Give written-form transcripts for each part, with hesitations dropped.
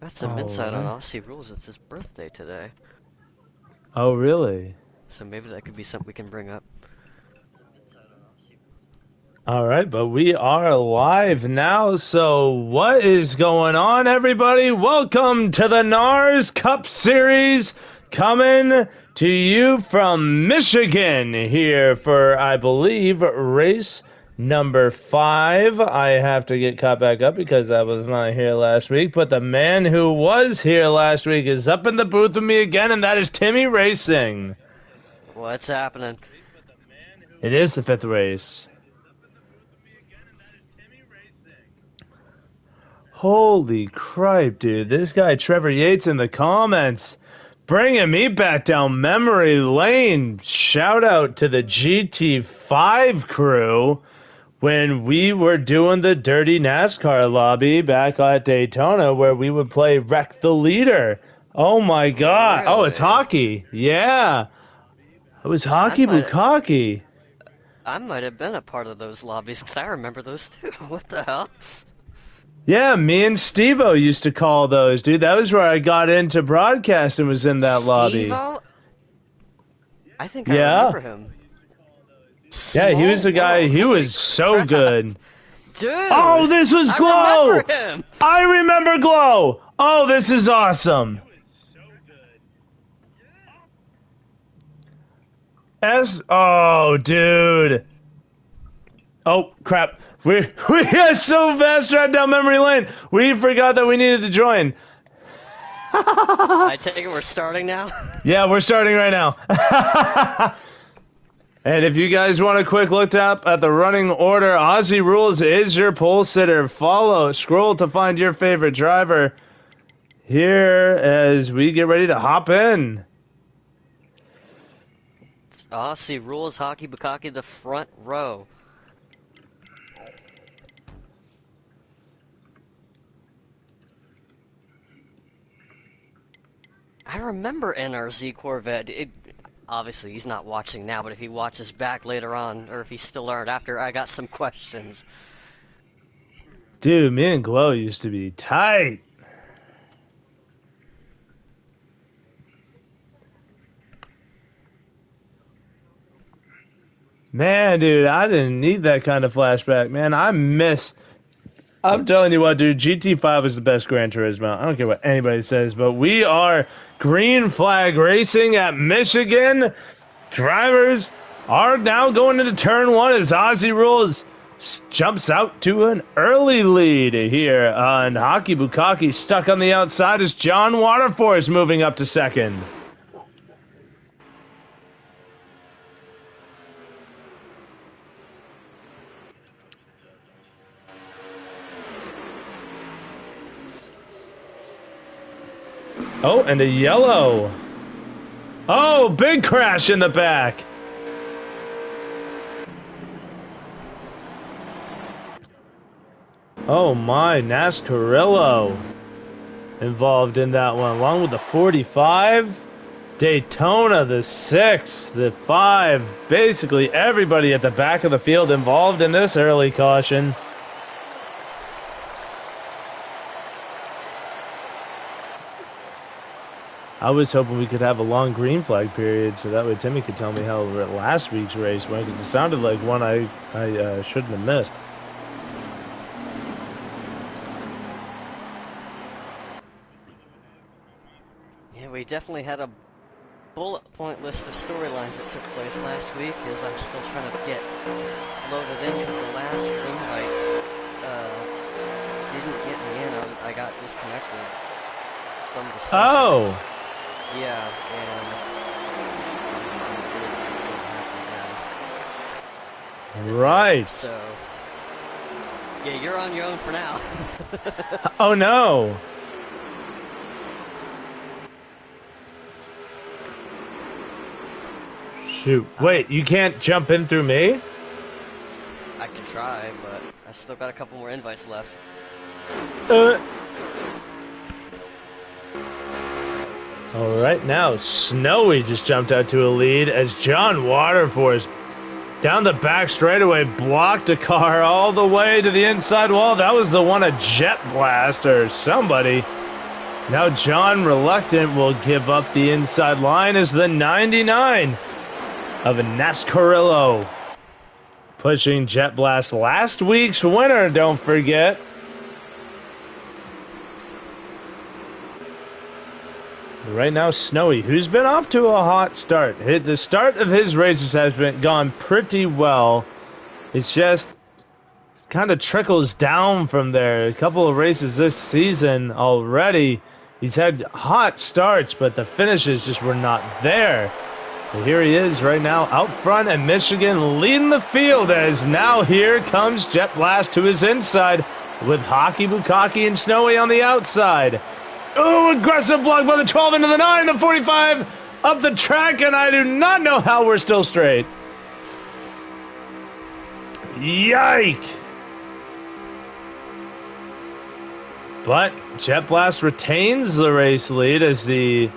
Got some insight on Aussie rules. It's his birthday today. Oh, really? So maybe that could be something we can bring up. All right, but we are live now, so what is going on, everybody? Welcome to the NARS Cup Series, coming to you from Michigan here for, I believe, race number 5. I have to get caught back up because I was not here last week, but the man who was here last week is up in the booth with me again, and that is Timmy Racing. What's happening? It is the 5th race. Holy cripe, dude. This guy, Trevor Yates, in the comments, bringing me back down memory lane. Shout out to the GT5 crew when we were doing the dirty NASCAR lobby back at Daytona where we would play Wreck the Leader. Oh, my God. Really? Oh, it's hockey. Yeah. It was hockey bukkake. I might have been a part of those lobbies because I remember those too. What the hell? Yeah, me and Steve-O used to call those, dude. That was where I got into broadcasting, was in that lobby. Steve-O? I think I remember him. Yeah, he was the guy. He was so good. Dude! Oh, this was Glow! I remember him! I remember Glow! Oh, this is awesome. Oh, dude. Oh, crap. We got so fast trapped down memory lane. We forgot that we needed to join. I take it we're starting now? Yeah, we're starting right now. And if you guys want a quick look up at the running order, Aussie Rules is your pole sitter. Scroll to find your favorite driver here as we get ready to hop in. It's Aussie Rules Hockey Bukkake, the front row. I remember NRZ Corvette. Obviously, he's not watching now, but if he watches back later on, or if he still learned after, I got some questions. Dude, me and Glow used to be tight. Man, dude, I didn't need that kind of flashback, man. I'm telling you what, dude, GT5 is the best Gran Turismo. I don't care what anybody says, but we are green flag racing at Michigan. Drivers are now going into turn 1 as Aussie Rules jumps out to an early lead here on Hockey Bukkake. Stuck on the outside is John Waterforce moving up to second. Oh, and a yellow. Oh, big crash in the back. Oh my, NASCARillo involved in that one, along with the 45. Daytona, the 6, the 5. Basically everybody at the back of the field involved in this early caution. I was hoping we could have a long green flag period so that way Timmy could tell me how last week's race went, because it sounded like one I shouldn't have missed. Yeah, we definitely had a bullet point list of storylines that took place last week, as I'm still trying to get loaded in because the last invite didn't get me in. I got disconnected from the session. Oh! Yeah, and right. So, yeah, you're on your own for now. Oh no! Shoot. Wait, you can't jump in through me? I can try, but I still got a couple more invites left. Alright, now Snowy just jumped out to a lead as John Waterforce down the back straightaway blocked a car all the way to the inside wall. That was the one, a Jet Blast or somebody. Now John Reluctant will give up the inside line as the 99 of a Nascarillo. Pushing Jet Blast, last week's winner, don't forget. Right now, Snowy, who's been off to a hot start. The start of his races has gone pretty well. It's just kind of trickles down from there. A couple of races this season already. He's had hot starts, but the finishes just were not there. But here he is right now out front, and Michigan leading the field as now here comes Jet Blast to his inside with Hockey Bukaki and Snowy on the outside. Oh, aggressive block by the 12 into the 9, the 45 up the track, and I do not know how we're still straight. Yike! But Jet Blast retains the race lead as the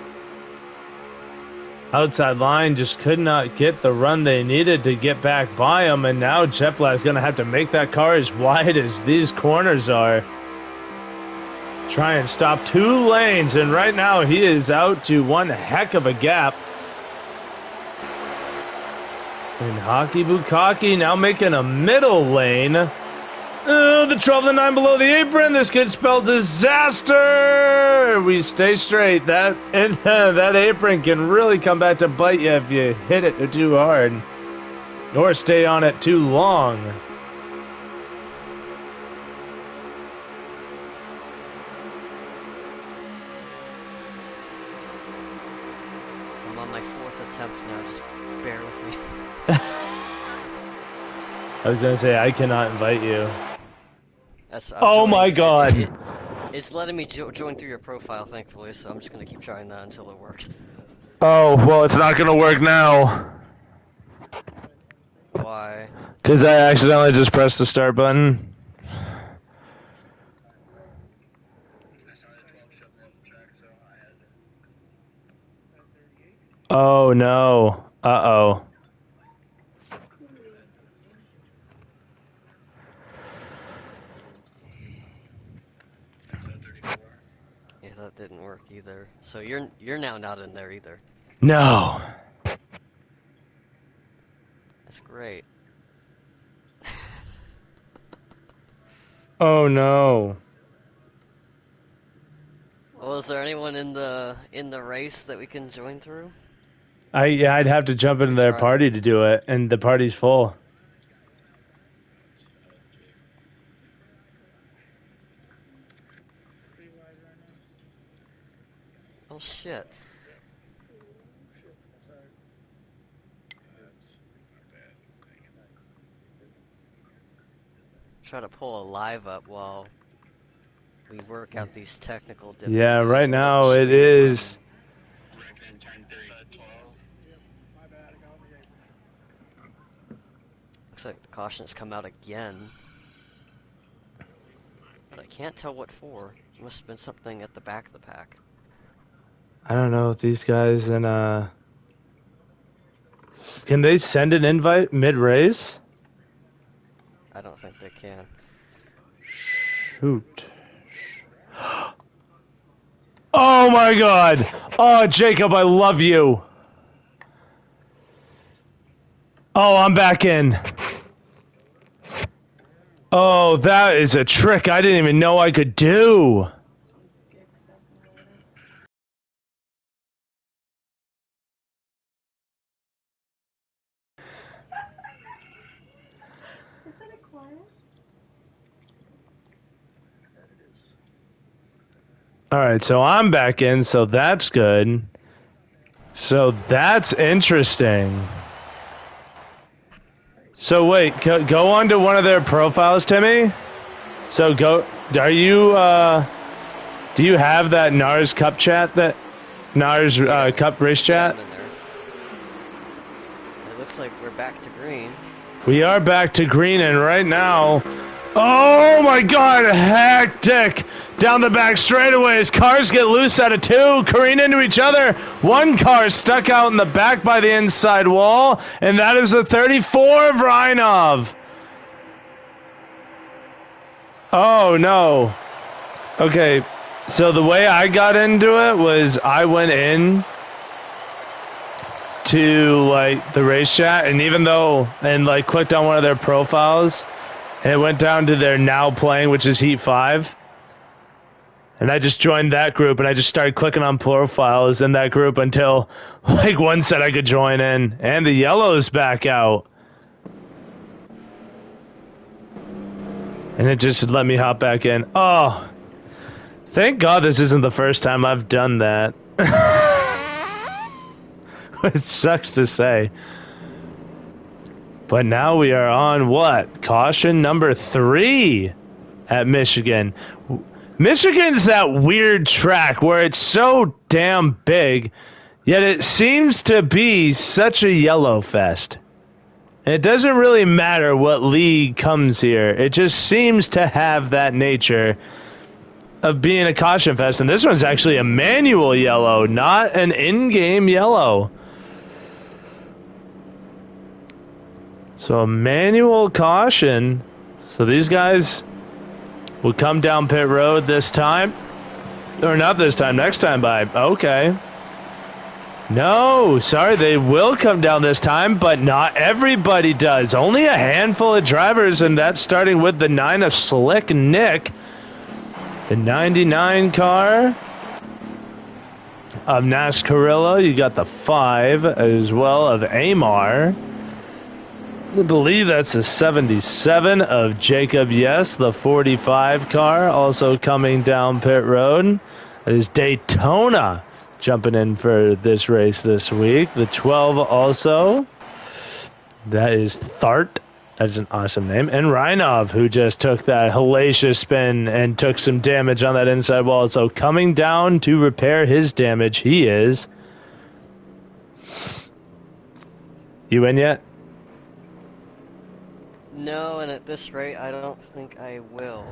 outside line just could not get the run they needed to get back by him, and now Jet Blast is going to have to make that car as wide as these corners are. Try and stop 2 lanes, and right now he is out to one heck of a gap. And Hockey Bukaki now making a middle lane. Oh, the 12 and 9 below the apron. This could spell disaster. We stay straight. That apron can really come back to bite you if you hit it too hard or stay on it too long. I'm on my 4th attempt now. Just bear with me. I was gonna say I cannot invite you. Oh my God! It's letting me join through your profile, thankfully, so I'm just gonna keep trying that until it works. Oh, well, it's not gonna work now. Why? Because I accidentally just pressed the start button. Oh no. Uh-oh. Yeah, that didn't work either. So you're now not in there either. No. That's great. Oh no. Well, is there anyone in the race that we can join through? I'd have to jump into their party to do it, and the party's full. Oh shit. Try to pull a live up while we work out these technical difficulties. Yeah, right now it is. Looks like the caution's come out again. But I can't tell what for. It must have been something at the back of the pack. I don't know if these guys can they send an invite mid-race? I don't think they can. Shoot. Oh my God! Oh, Jacob, I love you. Oh, I'm back in. Oh, that is a trick I didn't even know I could do. All right, so I'm back in, so that's good. So that's interesting. So wait, go on to one of their profiles, Timmy. So are you, do you have that NARS Cup chat, that NARS Cup race chat? It looks like we're back to green. We are back to green, and right now, oh my God, hectic! Down the back straightaways, cars get loose out of 2, careen into each other. One car stuck out in the back by the inside wall, and that is the 34 of Reinov. Oh no. Okay, So the way I got into it was I went in to like the race chat, and like clicked on one of their profiles, and it went down to their now playing, which is Heat 5. And I just joined that group, and I just started clicking on profiles in that group until like one said I could join in, and the yellow's back out. And it just let me hop back in. Oh, thank God this isn't the first time I've done that. It sucks to say. But now we are on what? Caution number 3 at Michigan. Michigan's that weird track where it's so damn big, yet it seems to be such a yellow fest. And it doesn't really matter what league comes here. It just seems to have that nature of being a caution fest. And this one's actually a manual yellow, not an in-game yellow. So a manual caution. So these guys will come down pit road this time. Or not this time, next time by. Okay. No, sorry, they will come down this time, but not everybody does. Only a handful of drivers, and that's starting with the 9 of Slick Nick. The 99 car of Nascarilla. You got the 5 as well of Amar. I believe that's the 77 of Jacob Yes, the 45 car, also coming down pit road. That is Daytona jumping in for this race this week. The 12 also. That is Thart. That's an awesome name. And Reinov, who just took that hellacious spin and took some damage on that inside wall. So coming down to repair his damage, he is. You in yet? No, and at this rate, I don't think I will.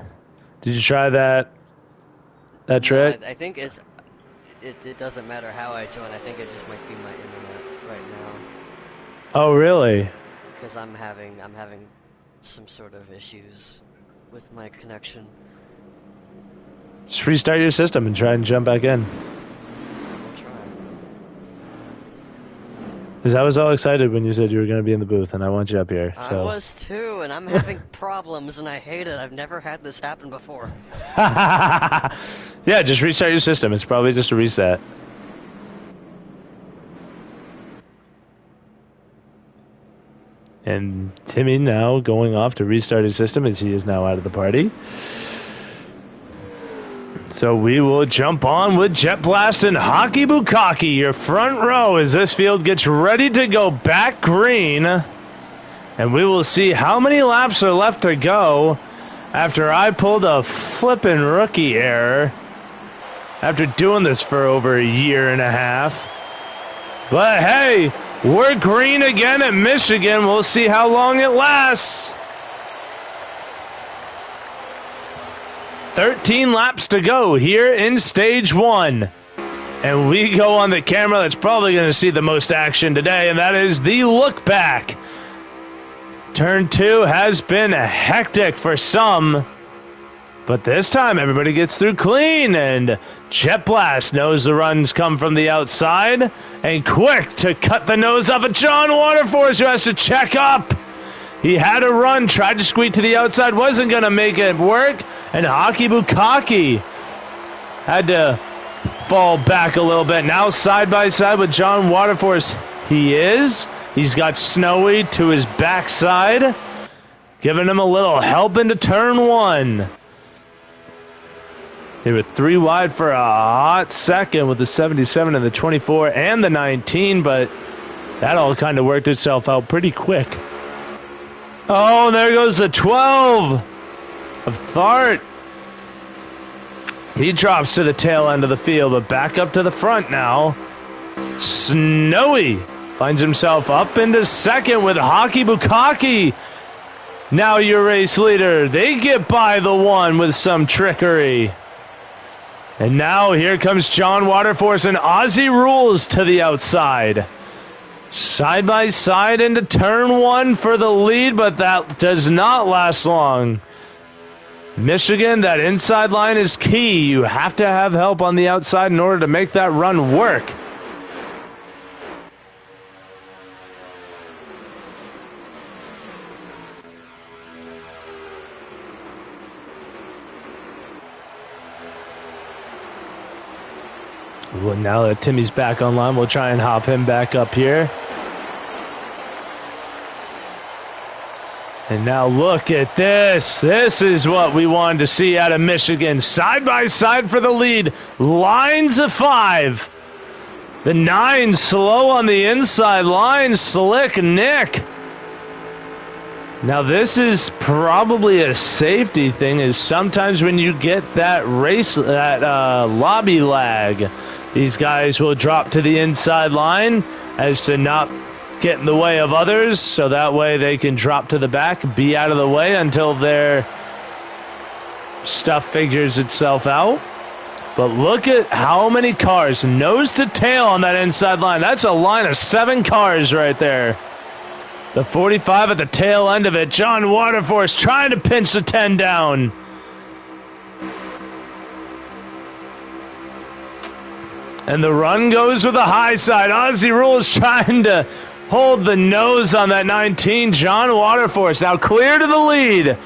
Did you try that trick? No, I think it doesn't matter how I join. I think it just might be my internet right now. Oh, really? Because I'm having some sort of issues with my connection. Just restart your system and try and jump back in. We'll try. Because I was all excited when you said you were going to be in the booth, and I want you up here. So. I was too, and I'm having problems, and I hate it. I've never had this happen before. Yeah, just restart your system. It's probably just a reset. And Timmy now going off to restart his system as he is now out of the party. So we will jump on with Jet Blast and Hockey Bukkake, your front row, as this field gets ready to go back green. And we will see how many laps are left to go after I pulled a flippin' rookie error after doing this for over a year and a half. But hey, we're green again at Michigan. We'll see how long it lasts. 13 laps to go here in stage 1. And we go on the camera that's probably going to see the most action today, and that is the look back. Turn 2 has been hectic for some, but this time everybody gets through clean, and Jet Blast knows the runs come from the outside, and quick to cut the nose off of John Waterforce, who has to check up. He had a run, tried to squeak to the outside, wasn't going to make it work, and Hockey Bukkake had to fall back a little bit. Now side by side with John Waterforce, he is. He's got Snowy to his backside, giving him a little help into turn 1. They were 3 wide for a hot second with the 77 and the 24 and the 19, but that all kind of worked itself out pretty quick. Oh, there goes the 12 of Thart. He drops to the tail end of the field, but back up to the front now. Snowy finds himself up into second with Hockey Bukkake. Now your race leader. They get by the 1 with some trickery. And now here comes John Waterforce and Aussie Rules to the outside. Side by side into turn 1 for the lead, but that does not last long. Michigan, that inside line is key. You have to have help on the outside in order to make that run work. Well, now that Timmy's back online, we'll try and hop him back up here. And now look at this. This is what we wanted to see out of Michigan. Side by side for the lead. Lines of 5. The 9 slow on the inside line. Slick Nick. Now this is probably a safety thing, is sometimes when you get that lobby lag, these guys will drop to the inside line as to not get in the way of others, so that way they can drop to the back, be out of the way until their stuff figures itself out. But look at how many cars, nose to tail on that inside line. That's a line of 7 cars right there. The 45 at the tail end of it. John Waterforce trying to pinch the 10 down. And the run goes with the high side. Ozzie Rules trying to hold the nose on that 19. John Waterforce now clear to the lead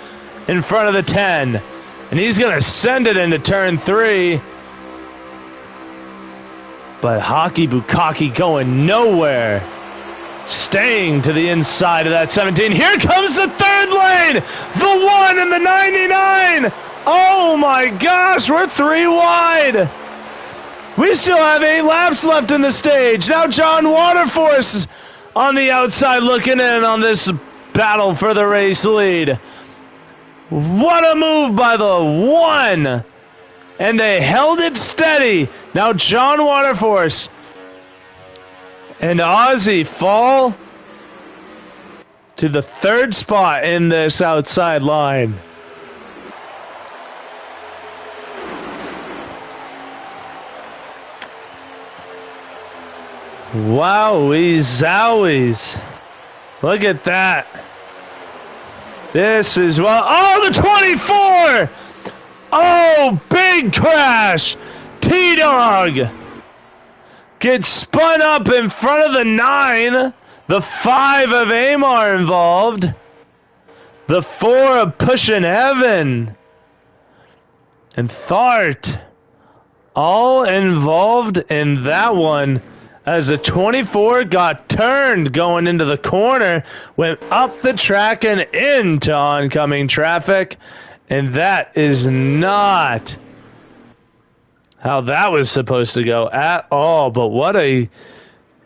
in front of the 10. And he's going to send it into turn 3. But Hockey Bukaki going nowhere. Staying to the inside of that 17. Here comes the third lane. The 1 and the 99. Oh my gosh, we're 3 wide. We still have 8 laps left in the stage. Now John Waterforce on the outside looking in on this battle for the race lead. What a move by the 1. And they held it steady. Now John Waterforce and Ozzie fall to the 3rd spot in this outside line. Wowie zowies. Look at that. This is well. Oh, the 24! Oh, big crash. T-Dog gets spun up in front of the 9. The 5 of Amar involved. The 4 of Pushin' Heaven. And Thart. All involved in that one. As the 24 got turned going into the corner, went up the track and into oncoming traffic. And that is not how that was supposed to go at all. But what a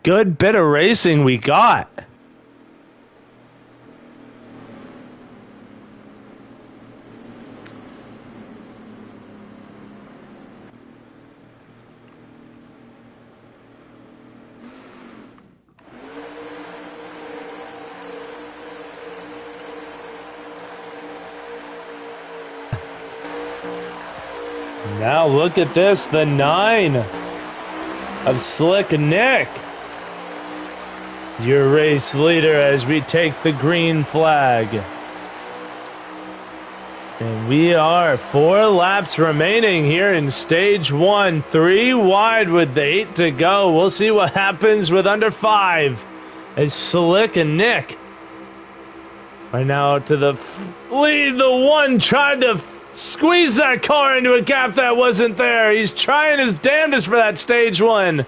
good bit of racing we got. Now look at this, the 9 of Slick Nick. Your race leader as we take the green flag. And we are 4 laps remaining here in stage 1. 3 wide with the 8 to go. We'll see what happens with under 5 as Slick and Nick are now to the lead. The 1 tried to squeeze that car into a gap that wasn't there. He's trying his damnedest for that stage 1.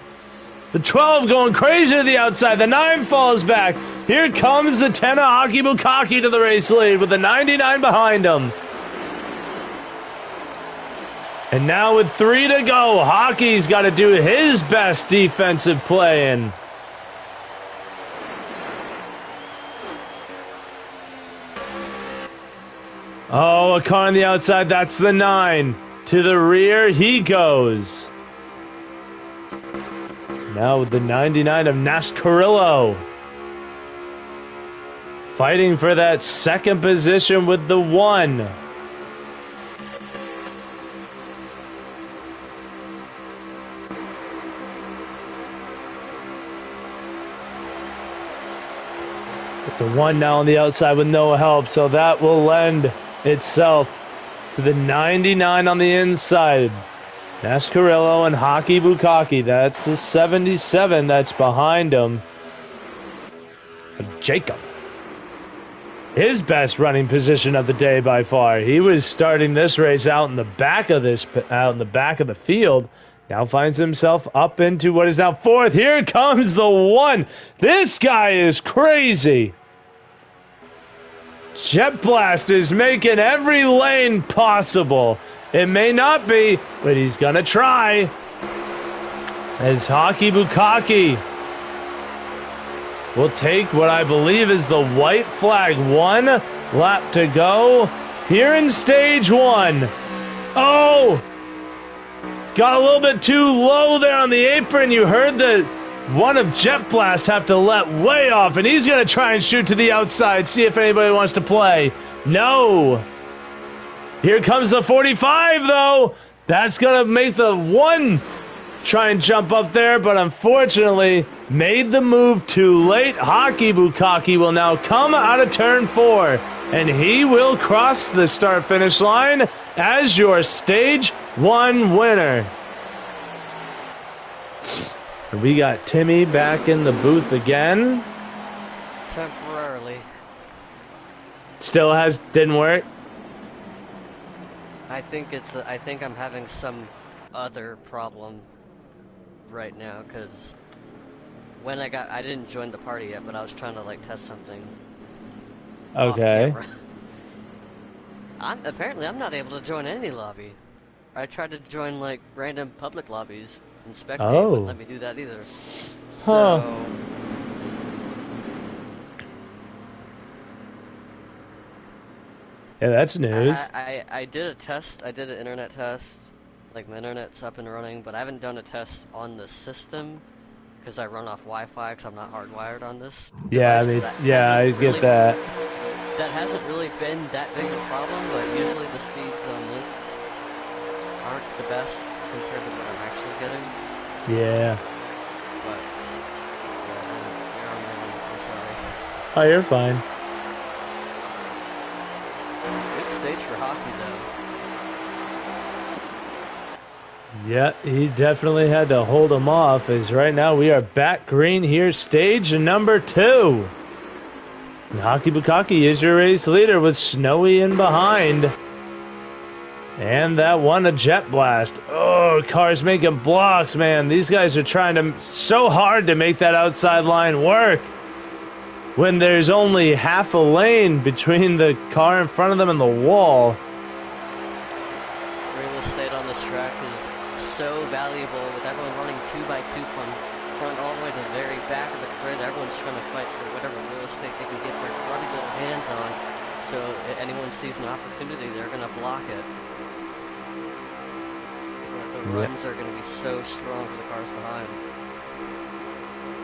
The 12 going crazy to the outside. The 9 falls back. Here comes the 10 of Hockey Bukaki to the race lead with the 99 behind him. And now with 3 to go, Hockey's got to do his best defensive playing. Oh, a car on the outside. That's the 9. To the rear he goes. Now with the 99 of Nash Carrillo. Fighting for that 2nd position with the 1. With the 1 now on the outside with no help, so that will lend itself to the 99 on the inside. Nascarillo and Hockey Bukaki. That's the 77 that's behind him. Jacob. His best running position of the day by far. He was starting this race out in the back of the field. Now finds himself up into what is now fourth. Here comes the one. This guy is crazy. Jet Blast is making every lane possible. It may not be, but he's gonna try. As Hockey Bukaki will take what I believe is the white flag. 1 lap to go here in stage 1. Oh! Got a little bit too low there on the apron. You heard the one of Jet Blast have to let way off, and he's going to try and shoot to the outside, see if anybody wants to play. No. Here comes the 45, though. That's going to make the one try and jump up there, but unfortunately made the move too late. Hockey Bukaki will now come out of turn 4, and he will cross the start-finish line as your stage 1 winner. We got Timmy back in the booth again. Temporarily. Still didn't work. I think I'm having some other problem right now, because when I didn't join the party yet, but I was trying to like test something. Okay. Apparently I'm not able to join any lobby. I tried to join like random public lobbies and spectate, wouldn't let me do that either. Huh. So Yeah, that's news. I did a test. I did an internet test. Like my internet's up and running, but I haven't done a test on the system because I run off Wi-Fi because I'm not hardwired on this. Yeah, I mean, yeah, I get that. That hasn't really been that big a problem, but usually the speeds on this aren't the best compared to what I'm actually getting. Yeah. But I'm sorry. Oh, you're fine. Good stage for hockey, though. Yeah, he definitely had to hold him off, as right now we are back green here, stage number 2. And Hockey Bukaki is your race leader with Snowy in behind. And that one, a Jet Blast. Oh, cars making blocks, man. These guys are trying so hard to make that outside line work when there's only half a lane between the car in front of them and the wall. Real estate on this track is so valuable, with everyone running 2x2 from front all the way to the very back of the grid. Everyone's trying to fight for whatever real estate they can get their bloody little hands on. So if anyone sees an opportunity, they're going to block it. The runs are going to be so strong for the cars behind.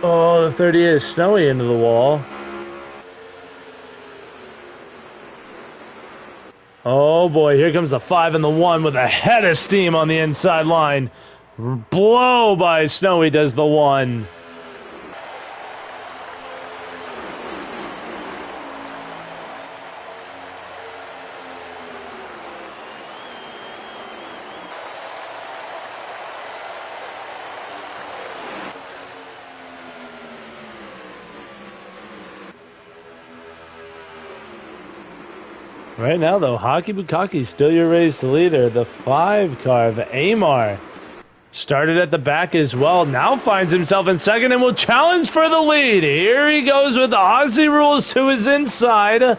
Oh, the 38 is Snowy into the wall. Oh boy, here comes the 5 and the 1 with a head of steam on the inside line. Blow by Snowy does the 1. Right now, though, Hockey Bukaki still your race leader. The 5 car of Amar started at the back as well. Now finds himself in second and will challenge for the lead. Here he goes with the Aussie rules to his inside.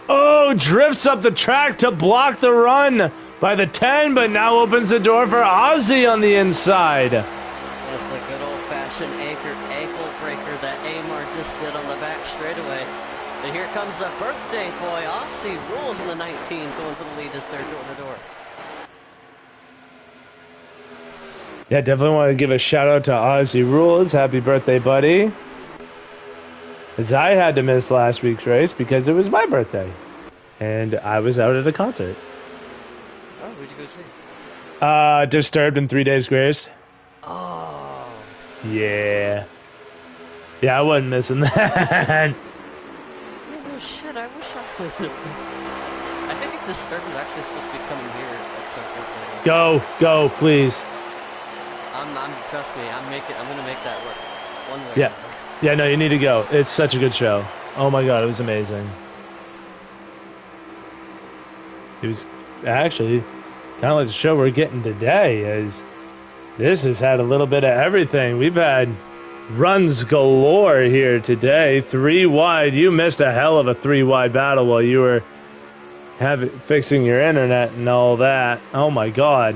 Oh, drifts up the track to block the run by the 10, but now opens the door for Aussie on the inside. That's the good old-fashioned ankle breaker that Amar just did on the back straightaway. And here comes the birthday boy, Aussie Rules in the 19, going for the lead as they're door-to-door. Yeah, definitely want to give a shout-out to Aussie Rules. Happy birthday, buddy. As I had to miss last week's race because it was my birthday. And I was out at a concert. Oh, who'd you go see? Disturbed in 3 Days Grace. Oh. Yeah. Yeah, I wasn't missing that. Oh, shit, I wish I would have. I think this start is actually supposed to be coming here at some point later. Go, please. Trust me, I'm gonna make that work. One way. Yeah. Yeah, no, you need to go. It's such a good show. Oh my god, it was amazing. It was actually kind of like the show we're getting today. Is this has had a little bit of everything. We've had runs galore here today. 3 wide. You missed a hell of a 3 wide battle while you were fixing your internet and all that. Oh my god.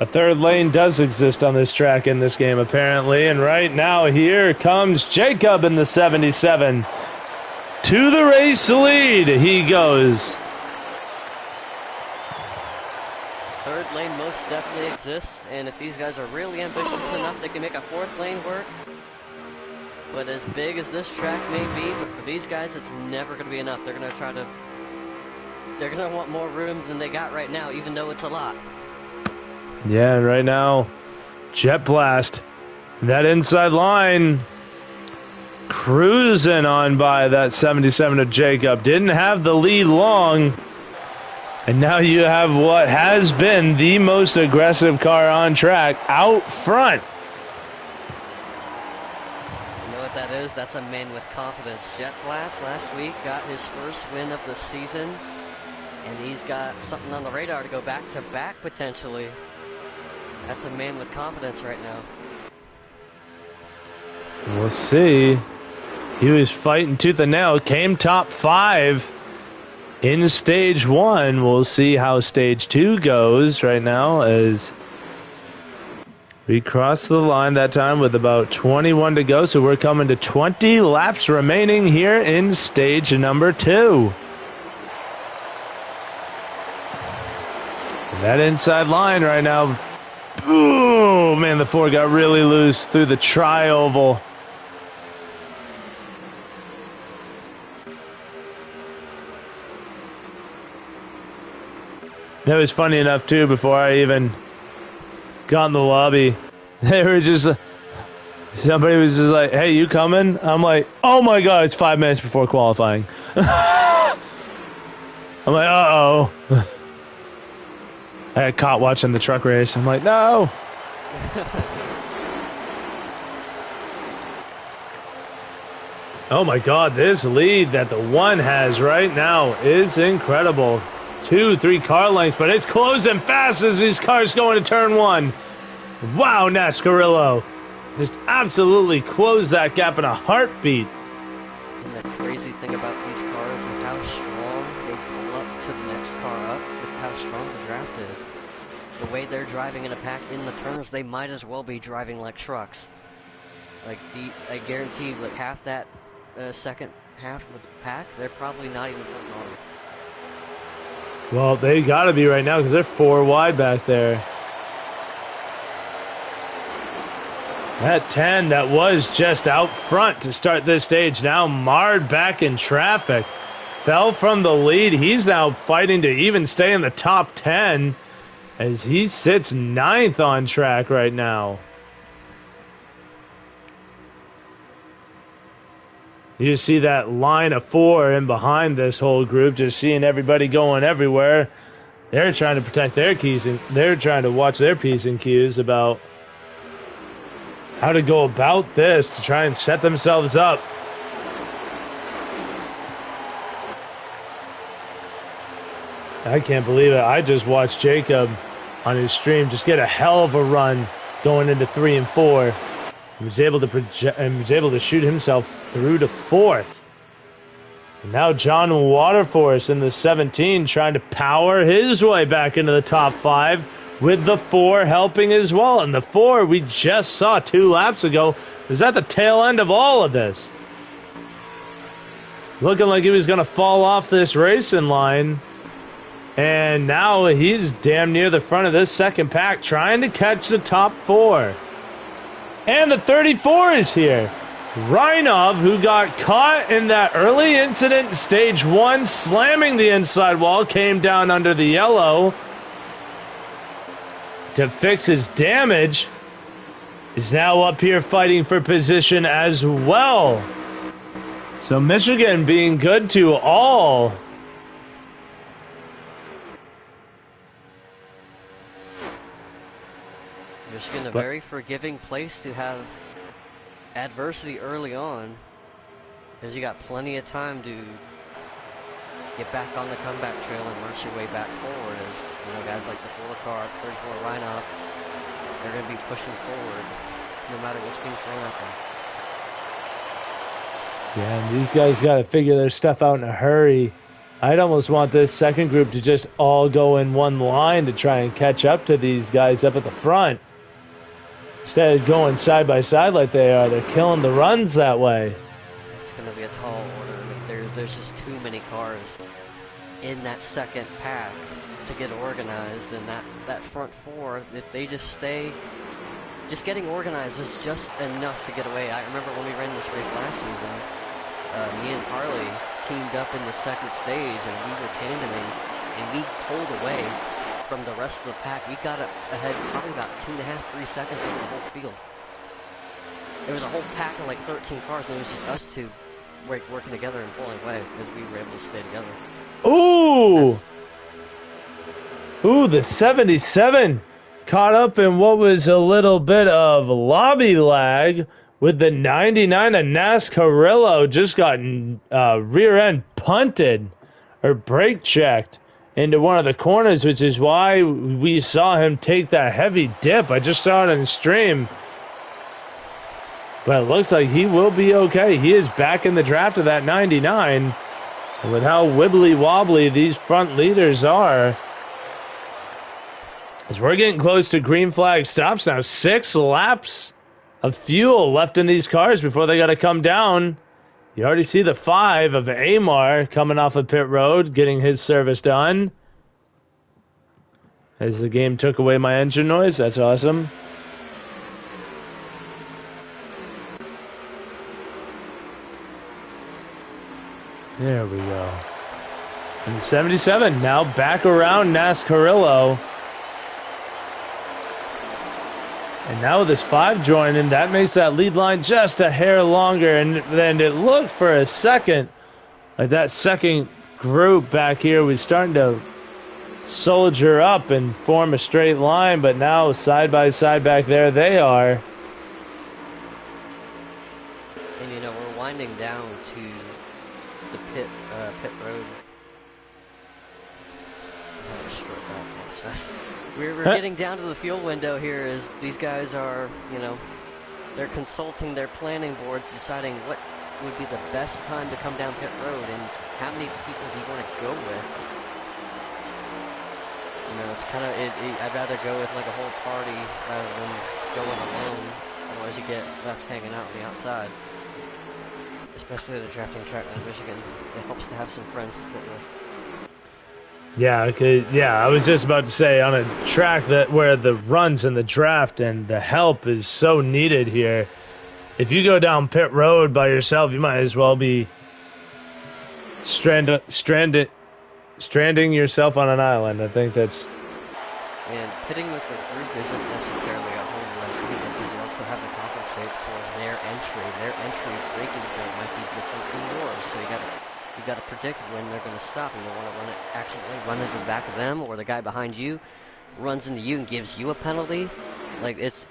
A third lane does exist on this track in this game, apparently. And right now, here comes Jacob in the 77. To the race lead, he goes. Third lane most definitely exists, and if these guys are really ambitious enough, they can make a fourth lane work. But as big as this track may be, but for these guys, it's never going to be enough. They're going to want more room than they got right now, even though it's a lot. Yeah, right now, Jet Blast, that inside line, cruising on by that 77 of Jacob. Didn't have the lead long, and now you have what has been the most aggressive car on track out front. You know what that is? That's a man with confidence. Jet Blast last week got his first win of the season, and he's got something on the radar to go back to back potentially. That's a man with confidence right now. We'll see. He was fighting tooth and nail. Came top 5 in stage 1. We'll see how stage 2 goes right now as we cross the line that time with about 21 to go. So we're coming to 20 laps remaining here in stage number 2. That inside line right now. Oh, man, the 4 got really loose through the tri-oval. That was funny enough, too, before I even got in the lobby. They were just... somebody was just like, hey, you coming? I'm like, oh, my God, it's 5 minutes before qualifying. I'm like, uh-oh. I got caught watching the truck race. I'm like, no. Oh my god, this lead that the 1 has right now is incredible. 2, 3 car lengths, but it's closing fast as these cars go into turn 1. Wow, Nascarillo. Just absolutely closed that gap in a heartbeat. And the crazy thing about these cars, with how strong they pull up to the next car up, with how strong the draft is. The way they're driving in a pack in the turns, they might as well be driving like trucks. Like, I guarantee, like, half that second half of the pack, they're probably not even putting on. Well, they gotta be right now because they're 4 wide back there. That 10 that was just out front to start this stage now marred back in traffic. Fell from the lead. He's now fighting to even stay in the top 10 as he sits 9th on track right now. You see that line of 4 in behind this whole group, just seeing everybody going everywhere. They're trying to protect their keys, and they're trying to watch their P's and Q's about how to go about this to try and set themselves up. I can't believe it. I just watched Jacob on his stream just get a hell of a run going into 3 and 4. He was able to shoot himself through to 4th. And now John Waterforce in the 17 trying to power his way back into the top 5 with the 4 helping as well. And the 4 we just saw 2 laps ago is at the tail end of all of this. Looking like he was going to fall off this racing line. And now he's damn near the front of this second pack trying to catch the top 4. And the 34 is here. Reinov, who got caught in that early incident in stage 1, slamming the inside wall, came down under the yellow to fix his damage, is now up here fighting for position as well. So Michigan being good to all Michigan, a very forgiving place to have adversity early on, because you got plenty of time to get back on the comeback trail and march your way back forward. As you know, guys like the 4 car, 34 Rhinoff, they're going to be pushing forward no matter what's being thrown at them. Yeah, and these guys got to figure their stuff out in a hurry. I'd almost want this second group to just all go in one line to try and catch up to these guys up at the front. Instead of going side by side like they are, they're killing the runs that way. It's going to be a tall order. I mean, there's just too many cars in that second pack to get organized, and that front 4, if they just stay, just getting organized is just enough to get away. I remember when we ran this race last season, me and Harley teamed up in the second stage, and we were tandeming, and we pulled away from the rest of the pack. We got ahead probably about 2.5, 3 seconds over the whole field. There was a whole pack of like 13 cars, and it was just us two working together and pulling away because we were able to stay together. Ooh! Ooh, the 77 caught up in what was a little bit of lobby lag with the 99. A NARS Carrillo just got rear end punted or brake checked into one of the corners, which is why we saw him take that heavy dip. I just saw it on the stream. But it looks like he will be okay. He is back in the draft of that 99. And with how wibbly wobbly these front leaders are, as we're getting close to green flag stops now, 6 laps of fuel left in these cars before they got to come down. You already see the 5 of Amar coming off of pit road, getting his service done. As the game took away my engine noise, that's awesome. There we go. And 77 now back around NARS Carrillo. And now with this 5 joining, that makes that lead line just a hair longer. And then it looked for a second like that second group back here was starting to soldier up and form a straight line. But now side by side back there they are. And you know, we're winding down to the pit road. We're getting down to the fuel window here as these guys are, you know, they're consulting their planning boards, deciding what would be the best time to come down pit road and how many people do you want to go with. You know, it's kind of, I'd rather go with like a whole party rather than going alone, otherwise you get left hanging out on the outside. Especially at a drafting track like Michigan, it helps to have some friends to pit with. Yeah, I was just about to say, on a track that where the runs and the draft and the help is so needed here, if you go down pit road by yourself, you might as well be stranding yourself on an island. I think that's... And pitting with the group isn't necessarily a home run either, because you also have to compensate for their entry. Their entry braking point might be different from yours, so you got to predict when they're going to stop. You don't want to accidentally run into the back of them, or the guy behind you runs into you and gives you a penalty. Like it's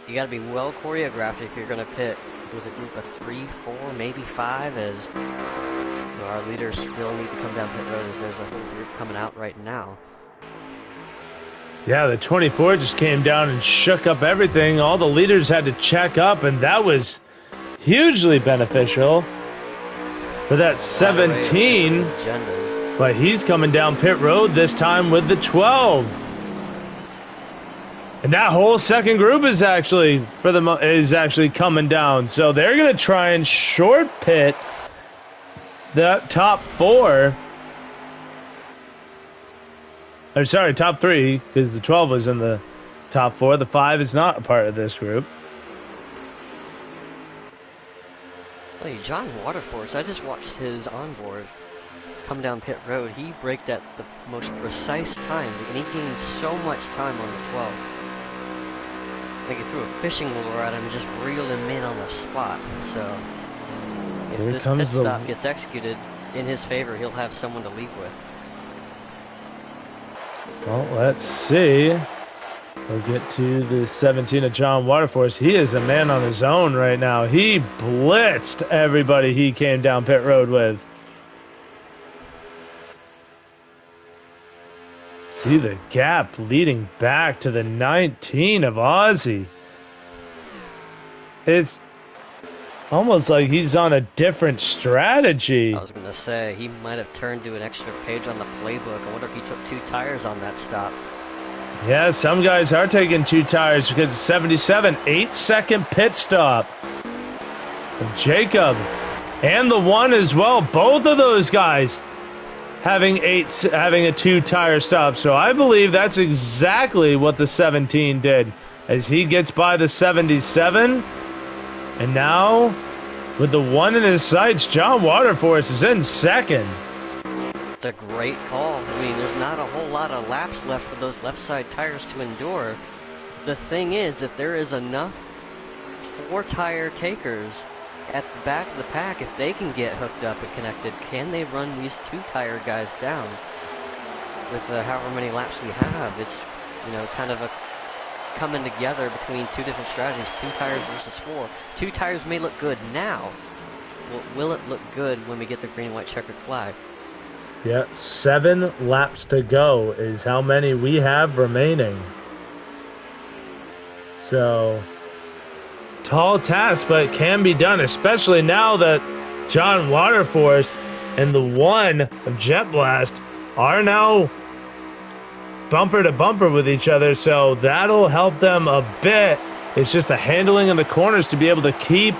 you got to be well choreographed if you're going to pit with a group of 3, 4, maybe 5. As you know, our leaders still need to come down pit road, as there's a whole group coming out right now. Yeah, the 24 just came down and shook up everything. All the leaders had to check up, and that was hugely beneficial for that 17. But he's coming down pit road this time with the 12. And that whole second group is actually coming down. So they're going to try and short pit the top 4. Or sorry, top 3, because the 12 was in the top 4. The 5 is not a part of this group. Hey, John Waterforce, I just watched his onboard come down pit road. He braked at the most precise time, and he gained so much time on the 12. I think he threw a fishing lure at him and just reeled him in on the spot. So, if this pit stop gets executed in his favor, he'll have someone to leave with. Well, let's see. We'll get to the 17 of John Waterforce. He is a man on his own right now. He blitzed everybody he came down pit road with. See the gap leading back to the 19 of Ozzy. It's almost like he's on a different strategy. I was going to say, he might have turned to an extra page on the playbook. I wonder if he took 2 tires on that stop. Yeah, some guys are taking 2 tires because it's 77, 8-second pit stop. And Jacob and the 1 as well. Both of those guys having a 2-tire stop. So I believe that's exactly what the 17 did as he gets by the 77. And now, with the 1 in his sights, John Waterforce is in second. It's a great call. I mean, there's not a whole lot of laps left for those left side tires to endure. The thing is, if there is enough 4-tire takers at the back of the pack, if they can get hooked up and connected, can they run these 2-tire guys down? With however many laps we have, it's, you know, kind of a coming together between 2 different strategies, 2 tires versus 4. 2 tires may look good now. Will it look good when we get the green, white checkered flag? Yeah, 7 laps to go is how many we have remaining. So, tall task, but it can be done, especially now that John Waterforce and the 1 of Jet Blast are now bumper to bumper with each other, so that'll help them a bit. It's just the handling in the corners to be able to keep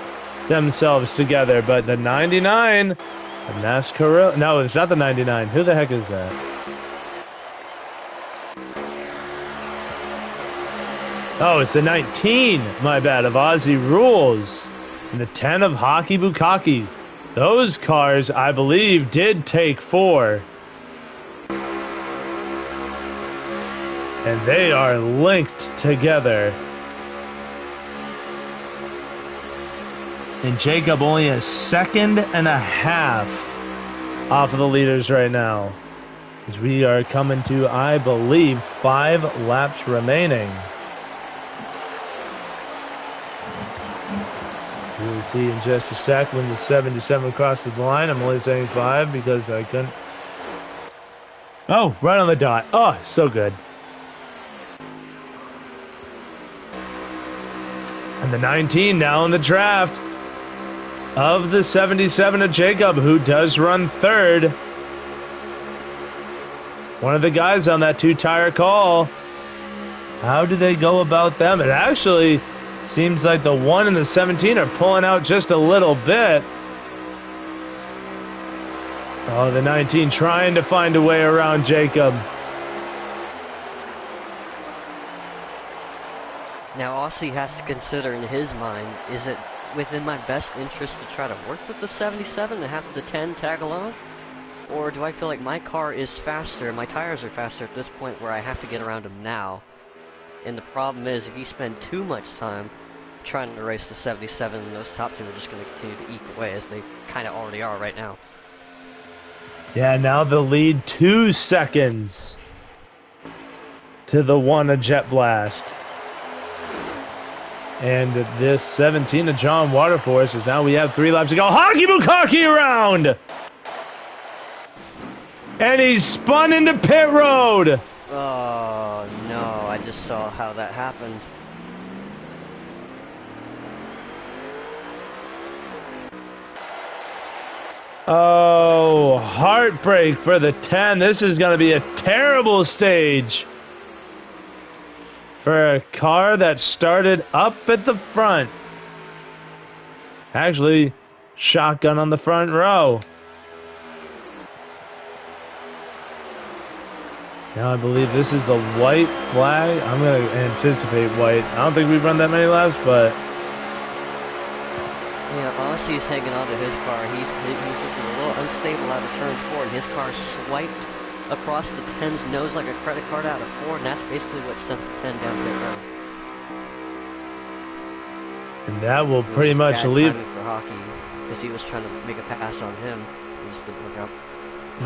themselves together. But the 99, the NASCAR, no, it's not the 99. Who the heck is that? Oh, it's the 19, my bad, of Aussie Rules. And the 10 of Hockey Bukaki. Those cars, I believe, did take 4. And they are linked together. And Jacob only a 1.5 seconds off of the leaders right now. As we are coming to, I believe, 5 laps remaining. We'll see in just a sec when the 77 crosses the line. I'm only saying 5 because I couldn't. Oh, right on the dot. Oh, so good. And the 19 now in the draft of the 77 of Jacob, who does run 3rd. One of the guys on that 2-tire call. How do they go about them? It actually seems like the 1 and the 17 are pulling out just a little bit. Oh, the 19 trying to find a way around Jacob. Now, Aussie has to consider in his mind, is it within my best interest to try to work with the 77 and have the 10 tag along? Or do I feel like my car is faster, my tires are faster at this point where I have to get around him now? And the problem is, if you spend too much time trying to race the 77, those top 2 are just going to continue to eke away, as they kind of already are right now. Yeah, now the lead 2 seconds to the 1 of Jet Blast. And this 17 of John Waterforce is now we have 3 laps to go. Hockey Bukaki around! And he's spun into pit road! Oh, no, I just saw how that happened. Oh, heartbreak for the 10. This is going to be a terrible stage for a car that started up at the front. Actually, shotgun on the front row. Now I believe this is the white flag. I'm going to anticipate white. I don't think we've run that many laps, but... Yeah, Aussie's hanging on to his car. He's looking a little unstable out of turn 4, and his car swiped across the 10's nose like a credit card out of 4, and that's basically what sent the 10 down pit road. And that will pretty much leave... for Hockey, because he was trying to make a pass on him. It just didn't work out.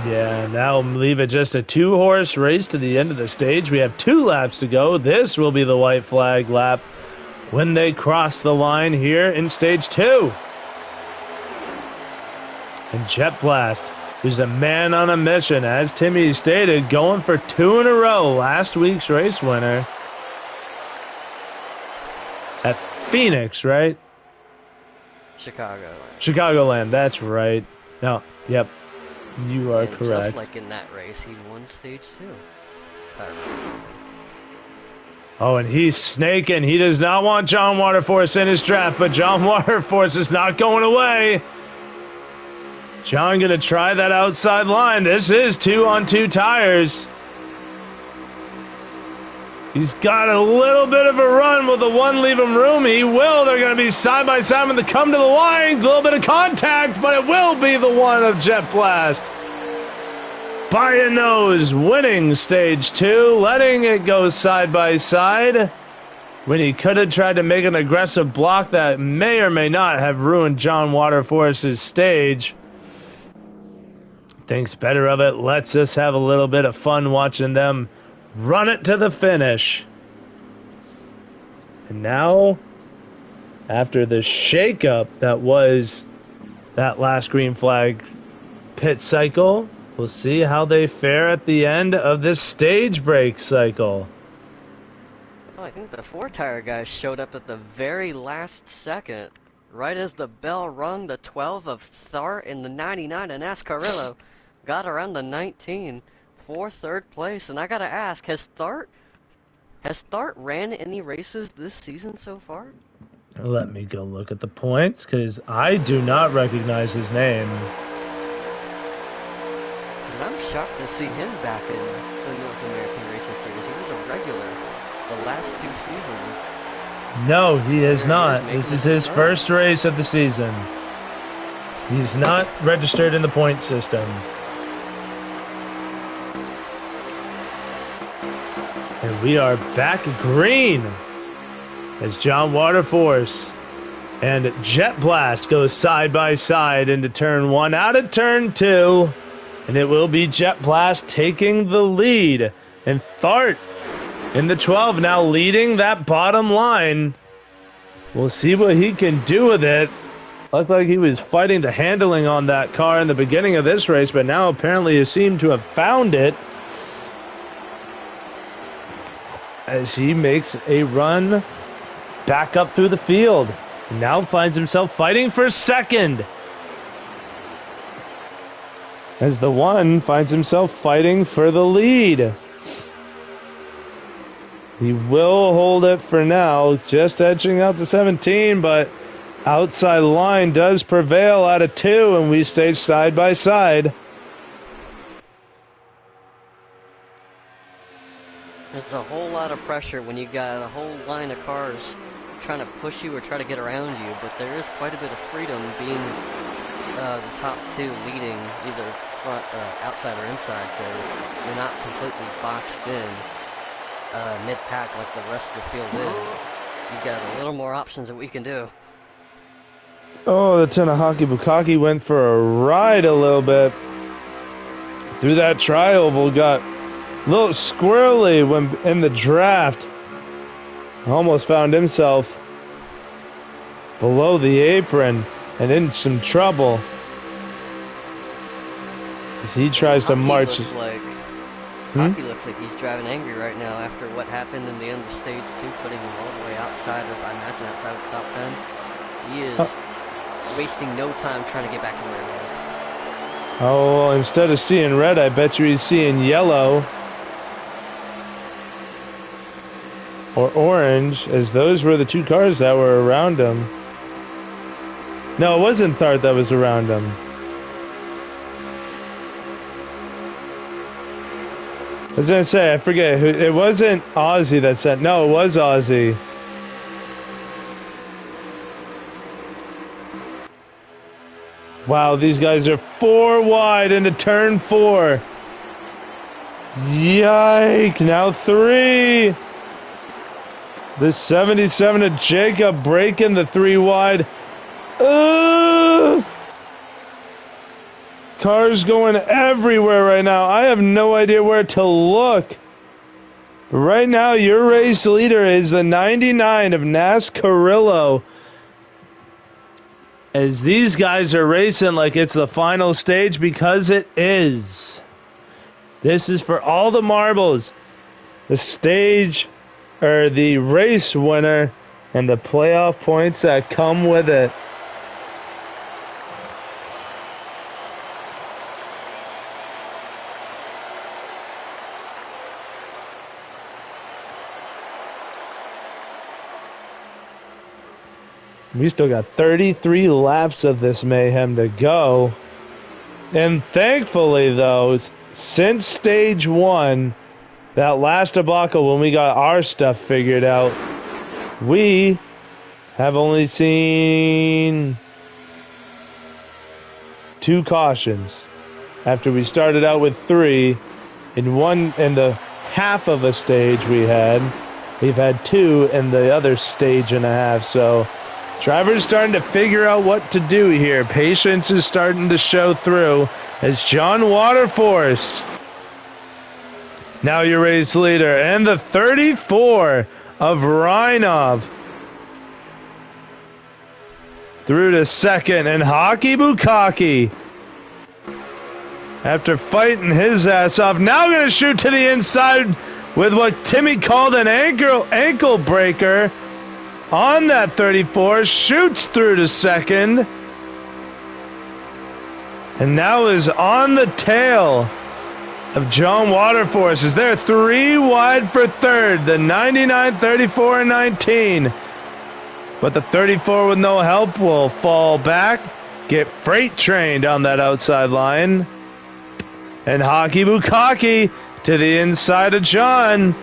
Yeah, now leave it just a 2-horse race to the end of the stage. We have 2 laps to go. This will be the white flag lap when they cross the line here in stage 2. And Jet Blast, who's a man on a mission, as Timmy stated, going for 2 in a row. Last week's race winner at Phoenix, right? Chicagoland, that's right. No, yep. You are correct. Just like in that race, he won stage 2. Oh, and he's snaking. He does not want John Waterforce in his draft, but John Waterforce is not going away. John going to try that outside line. This is 2-on-2 tires. He's got a little bit of a run. Will the one leave him room? He will. They're going to be side by side when they come to the line. A little bit of contact, but it will be the one of Jet Blast. By a nose, winning stage 2, letting it go side by side. When he could have tried to make an aggressive block that may or may not have ruined John Waterforce's stage. Thinks better of it. Lets us have a little bit of fun watching them run it to the finish. And now, after the shakeup that was that last green flag pit cycle, we'll see how they fare at the end of this stage break cycle. Well, I think the 4-tire guys showed up at the very last second. Right as the bell rung, the 12 of Thart and the 99 of Nascarillo got around the 19 for 3rd place. And I gotta ask, has Thart ran any races this season so far? Let me go look at the points, because I do not recognize his name. And I'm shocked to see him back in the North American Racing Series. He was a regular the last 2 seasons. No, he is not. This is his first race of the season. He's not registered in the point system. And we are back green as John Waterforce and Jet Blast go side by side into turn 1 out of turn 2. And it will be Jet Blast taking the lead. And Thart in the 12 now leading that bottom line. We'll see what he can do with it. Looked like he was fighting the handling on that car in the beginning of this race, but now apparently he seemed to have found it. As he makes a run back up through the field. Now finds himself fighting for 2nd. As the 1 finds himself fighting for the lead. He will hold it for now, just edging out the 17, but outside line does prevail out of 2, and we stay side by side. There's a whole lot of pressure when you got a whole line of cars trying to push you or try to get around you, but there is quite a bit of freedom being the top 2 leading either front, outside or inside, because you're not completely boxed in mid-pack like the rest of the field is. You've got a little more options that we can do. Oh, the Tanahaki Bukaki went for a ride a little bit. Through that tri-oval, got a little squirrely when in the draft. Almost found himself below the apron and in some trouble. As he tries to march. Hockey looks like he's driving angry right now after what happened in the end of stage 2, putting him all the way outside of, I imagine, outside of the top 10. He is wasting no time trying to get back to where he was. Oh, well, instead of seeing red, I bet you he's seeing yellow. Or orange, as those were the 2 cars that were around him. No, it wasn't Thart that was around him. I was going to say, I forget. It wasn't Ozzy that said... No, it was Ozzy. Wow, these guys are 4 wide into turn 4. Yike! Now 3. The 77 of Jacob breaking the 3 wide. Cars going everywhere right now. I have no idea where to look. Right now, your race leader is the 99 of NARS Carrillo. As these guys are racing like it's the final stage, because it is. This is for all the marbles. The stage, or the race winner, and the playoff points that come with it. We still got 33 laps of this mayhem to go. And thankfully, though, since stage 1, that last debacle when we got our stuff figured out, we have only seen 2 cautions. After we started out with 3, in the half of a stage we've had 2 in the other stage and a half, so drivers starting to figure out what to do here. Patience is starting to show through as John Waterforce, now your race leader, and the 34 of Reinov through to second, and Hockey Bukaki, after fighting his ass off, now going to shoot to the inside with what Timmy called an ankle breaker. On that 34, shoots through to second, and now is on the tail of John Waterforce. Is there 3 wide for third? The 99, 34, and 19. But the 34 with no help will fall back, get freight trained on that outside line. And Hockey Bukaki to the inside of John.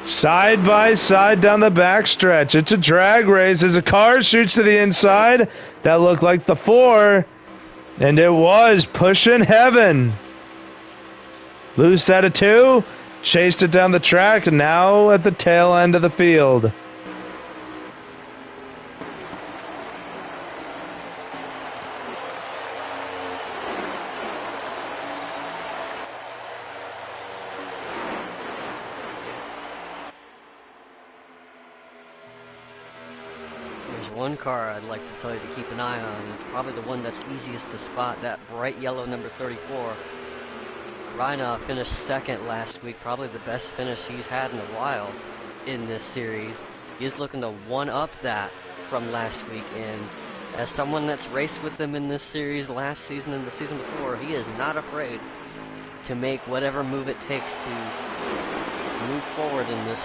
Side by side down the backstretch. It's a drag race as a car shoots to the inside. That looked like the 4. And it was pushing heaven. Loose out of 2. Chased it down the track. Now at the tail end of the field. One car I'd like to tell you to keep an eye on. It's probably the one that's easiest to spot, that bright yellow number 34. Reina finished second last week, probably the best finish he's had in a while in this series. He's looking to one-up that from last week, and as someone that's raced with them in this series last season and the season before, he is not afraid to make whatever move it takes to move forward in this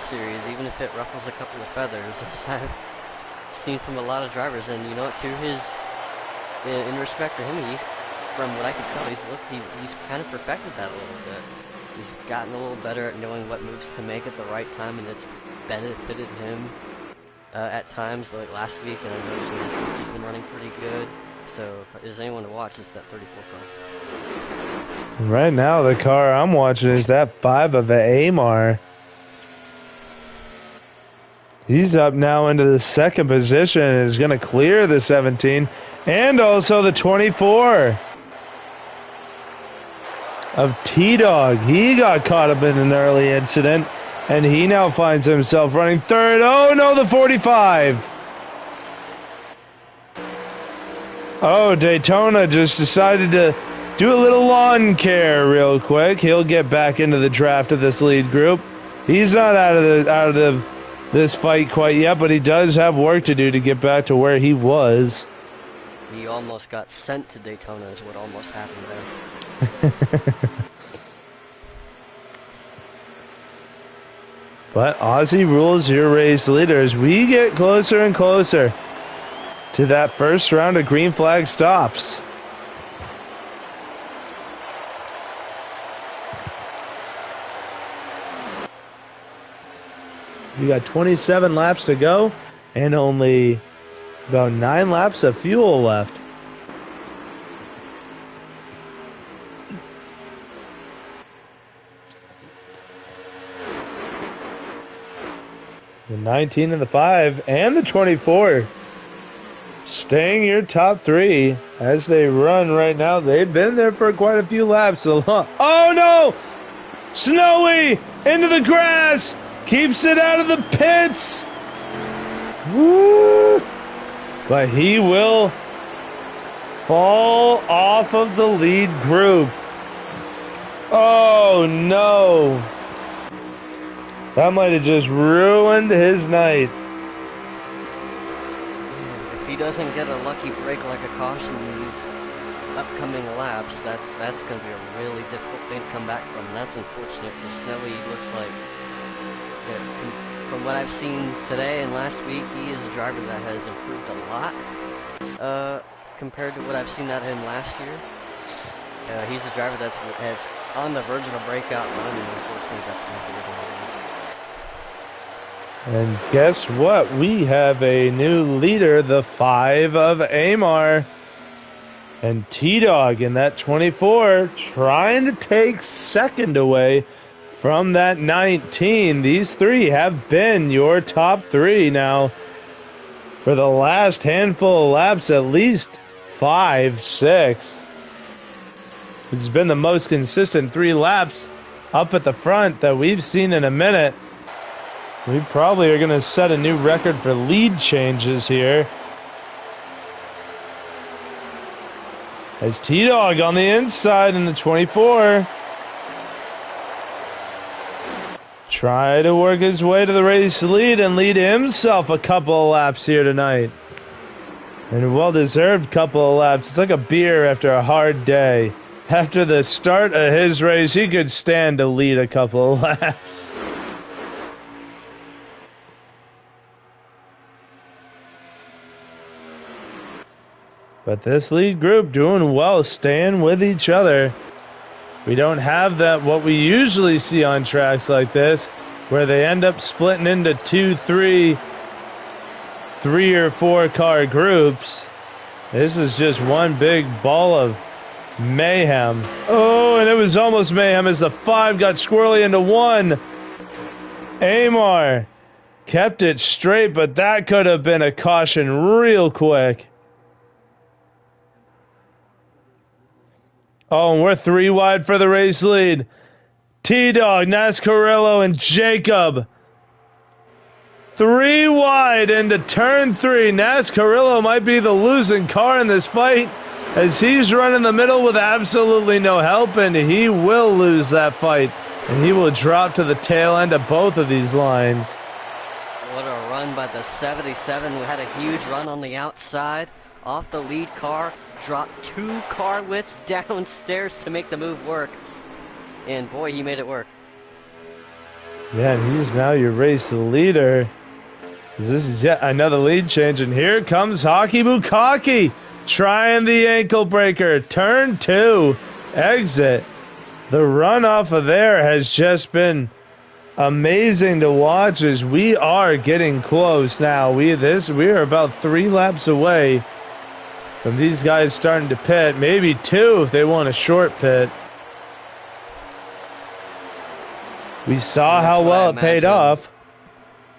series, even if it ruffles a couple of feathers, as I've seen from a lot of drivers. And you know what, to his, in respect to him, he's, from what I can tell, he's kind of perfected that a little bit. He's gotten a little better at knowing what moves to make at the right time, and it's benefited him at times, like last week, and I noticed this week he's been running pretty good. So if there's anyone to watch, it's that 34 car. Right now, the car I'm watching is that 5 of the Amar. He's up now into the second position and is going to clear the 17 and also the 24 of T-Dog. He got caught up in an early incident, and he now finds himself running third. Oh, no, the 45. Oh, Daytona just decided to do a little lawn care real quick. He'll get back into the draft of this lead group. He's not out of this fight quite yet, but he does have work to do to get back to where he was. He almost got sent to Daytona is what almost happened there. But Aussie rules your race leader as we get closer and closer to that first round of green flag stops. We got 27 laps to go and only about 9 laps of fuel left. The 19 and the 5 and the 24 staying your top three as they run right now. They've been there for quite a few laps. Oh no! Snowy into the grass, keeps it out of the pits. Woo! But he will fall off of the lead group. Oh no! That might have just ruined his night. If he doesn't get a lucky break like a caution in these upcoming laps, that's going to be a really difficult thing to come back from. That's unfortunate for Snowy. Looks like, from what I've seen today and last week, he is a driver that has improved a lot compared to what I've seen out of him last year. He's a driver that's on the verge of a breakout run, and unfortunately that's going to be a And guess what? We have a new leader, the 5 of Amar. And T-Dog in that 24 trying to take second away from that 19. These three have been your top three now for the last handful of laps, at least 5, 6. It's been the most consistent 3 laps up at the front that we've seen in a minute. We probably are going to set a new record for lead changes here. As T-Dog on the inside in the 24. Try to work his way to the race lead and lead himself a couple of laps here tonight. And a well-deserved couple of laps. It's like a beer after a hard day. After the start of his race, he could stand to lead a couple of laps. But this lead group doing well, staying with each other. We don't have that, what we usually see on tracks like this, where they end up splitting into 2, 3 or 4 car groups. This is just one big ball of mayhem. Oh, and it was almost mayhem as the 5 got squirrely into 1. Amar kept it straight, but that could have been a caution real quick. Oh, and we're 3 wide for the race lead. T-Dog, Nascarillo, and Jacob. 3 wide into turn 3. Nascarillo might be the losing car in this fight as he's running the middle with absolutely no help, and he will lose that fight. And he will drop to the tail end of both of these lines. What a run by the 77, who had a huge run on the outside, off the lead car. Dropped 2 car widths downstairs to make the move work. And boy, he made it work. Yeah, and he's now your race leader. This is yet another lead change. And here comes Hockey Bukaki trying the ankle breaker. Turn 2. Exit. The run off of there has just been amazing to watch as we are getting close now. We are about 3 laps away from these guys starting to pit, maybe 2 if they want a short pit. We saw how well it paid off.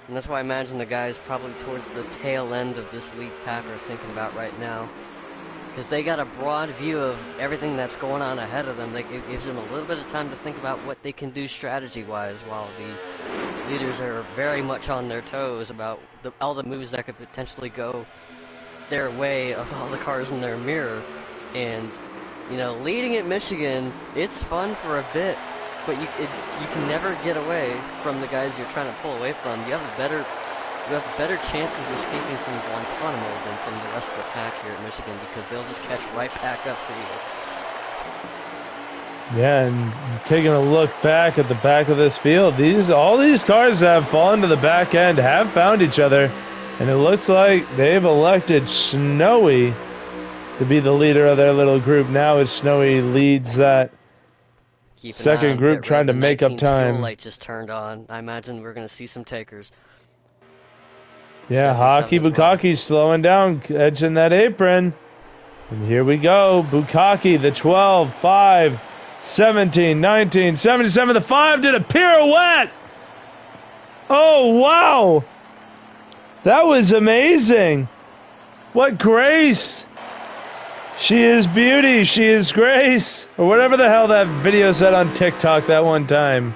And that's why I imagine the guys probably towards the tail end of this lead pack are thinking about right now. Because they got a broad view of everything that's going on ahead of them. It gives them a little bit of time to think about what they can do strategy-wise, while the leaders are very much on their toes about all the moves that could potentially go their way of all the cars in their mirror. And you know, leading at Michigan, it's fun for a bit, but you can never get away from the guys you're trying to pull away from. You have better chances escaping from Guantanamo than from the rest of the pack here at Michigan, because they'll just catch right back up to you. Yeah, and taking a look back at the back of this field, all these cars that have fallen to the back end have found each other. And it looks like they've elected Snowy to be the leader of their little group now, as Snowy leads that second group trying to make up time. The light just turned on. I imagine we're going to see some takers. Yeah, Hockey Bukaki slowing down, edging that apron. And here we go. Bukaki, the 12, 5, 17, 19, 77. The 5 did a pirouette. Oh, wow. That was amazing. What grace! She is beauty, she is grace! Or whatever the hell that video said on TikTok that one time.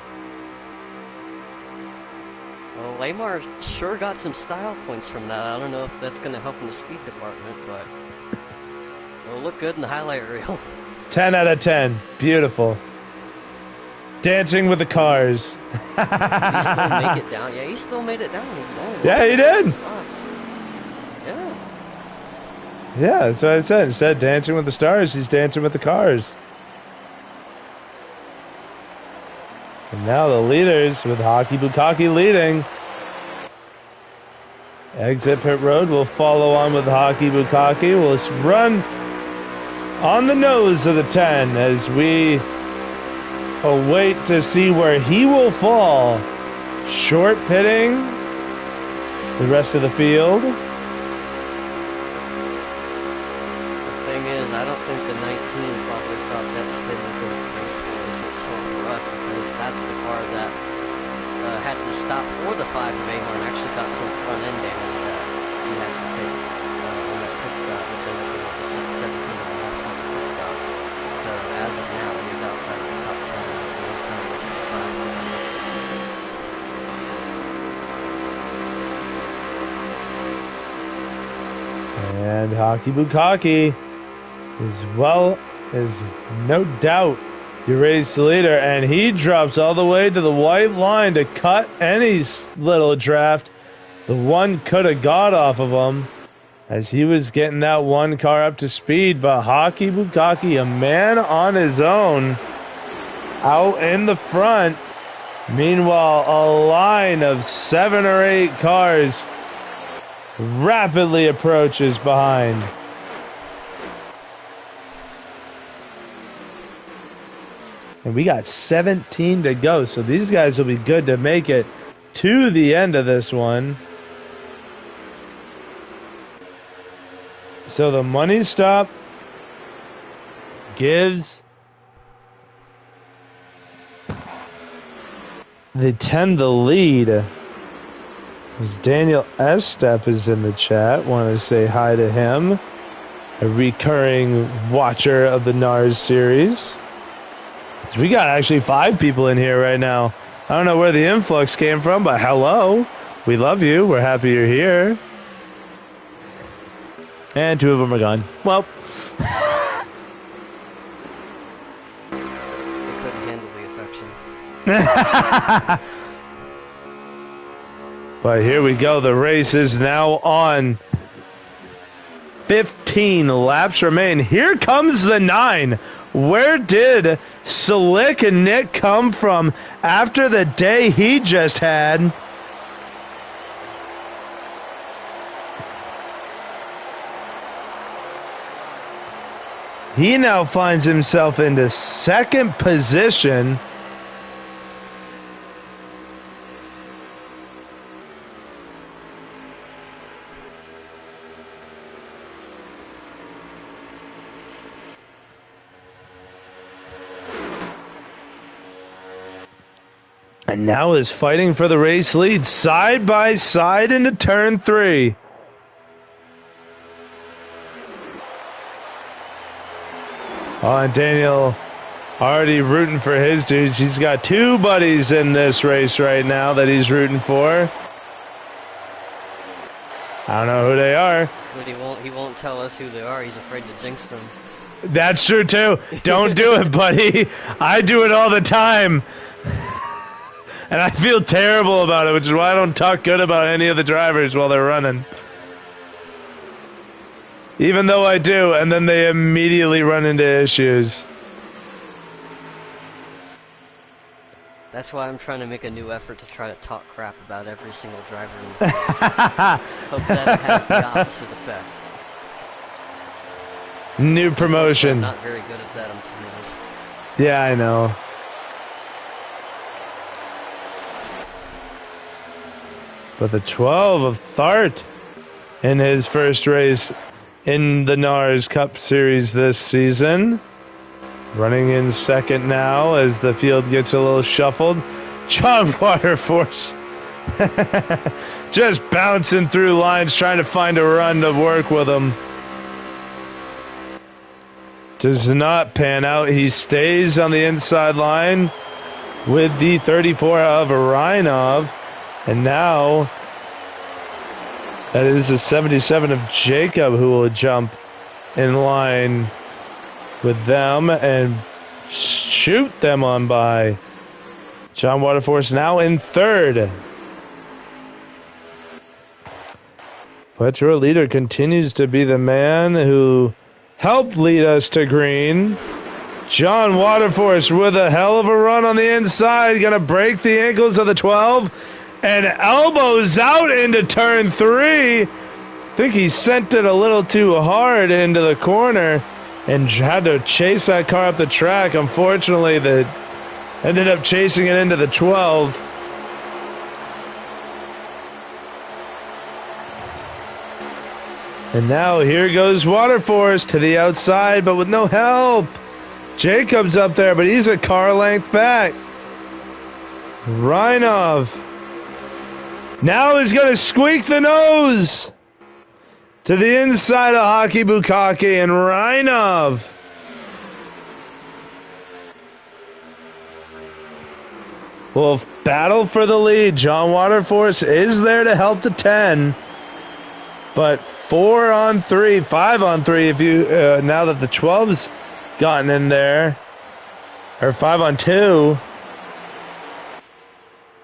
Well, Lamar sure got some style points from that. I don't know if that's going to help in the speed department, but it'll look good in the highlight reel. 10 out of 10. Beautiful. Dancing with the cars. He still make it down. Yeah, he still made it down. Yeah, he did. Yeah. Yeah, that's what I said. Instead of dancing with the stars, he's dancing with the cars. And now the leaders with Hockey Bukkake leading. Exit pit road will follow on with Hockey Bukkake. We'll run on the nose of the 10 as we await to see where he will fall. Short pitting the rest of the field. I don't think the 19 probably thought that spin was as graceful as it saw for us, because that's the car that had to stop for the 5 of Amar and actually got some front end damage that he had to take on that pit stop, which ended up being a 17.5-second pit stop. So as of now, he's outside of the top 10. And Hockey Bukkake, as well as no doubt your race leader, and he drops all the way to the white line to cut any little draft the one could have got off of him as he was getting that one car up to speed. But Hockey Bukkake, a man on his own, out in the front. Meanwhile, a line of 7 or 8 cars rapidly approaches behind. And we got 17 to go, so these guys will be good to make it to the end of this one. So the money stop gives the 10 the lead. As Daniel Estep is in the chat, want to say hi to him, a recurring watcher of the NARS series. We got actually 5 people in here right now. I don't know where the influx came from, but hello. We love you. We're happy you're here. And 2 of them are gone. Well. They couldn't handle the affection. But here we go. The race is now on. 15 laps remain. Here comes the 9. Where did Slick and Nick come from after the day he just had? He now finds himself into second position. And now is fighting for the race lead side by side into turn 3. Oh, and Daniel already rooting for his dudes. He's got 2 buddies in this race right now that he's rooting for. I don't know who they are. But he won't tell us who they are. He's afraid to jinx them. That's true too. Don't do it, buddy. I do it all the time. And I feel terrible about it, which is why I don't talk good about any of the drivers while they're running. Even though I do, and then they immediately run into issues. That's why I'm trying to make a new effort to try to talk crap about every single driver in the field. Hope that it has the opposite effect. New promotion. I'm not very good at that, I'm too honest. Yeah, I know. But the 12 of Thart in his first race in the NARS Cup Series this season. Running in second now as the field gets a little shuffled. John Waterforce Just bouncing through lines, trying to find a run to work with him. Does not pan out. He stays on the inside line with the 34 of Rhinov. And now that is the 77 of Jacob who will jump in line with them and shoot them on by. John Waterforce now in third. But your leader continues to be the man who helped lead us to green. John Waterforce with a hell of a run on the inside. Going to break the ankles of the 12 and elbows out into turn 3. I think he sent it a little too hard into the corner and had to chase that car up the track. Unfortunately, they ended up chasing it into the 12. And now here goes Waterforce to the outside, but with no help. Jacob's up there, but he's a car length back. Rhinov now is going to squeak the nose to the inside of Hockey Bukake, and Rhinov will battle for the lead. John Waterforce is there to help the 10. But 4 on 3, 5 on 3 if you now that the 12's gotten in there, or 5 on 2,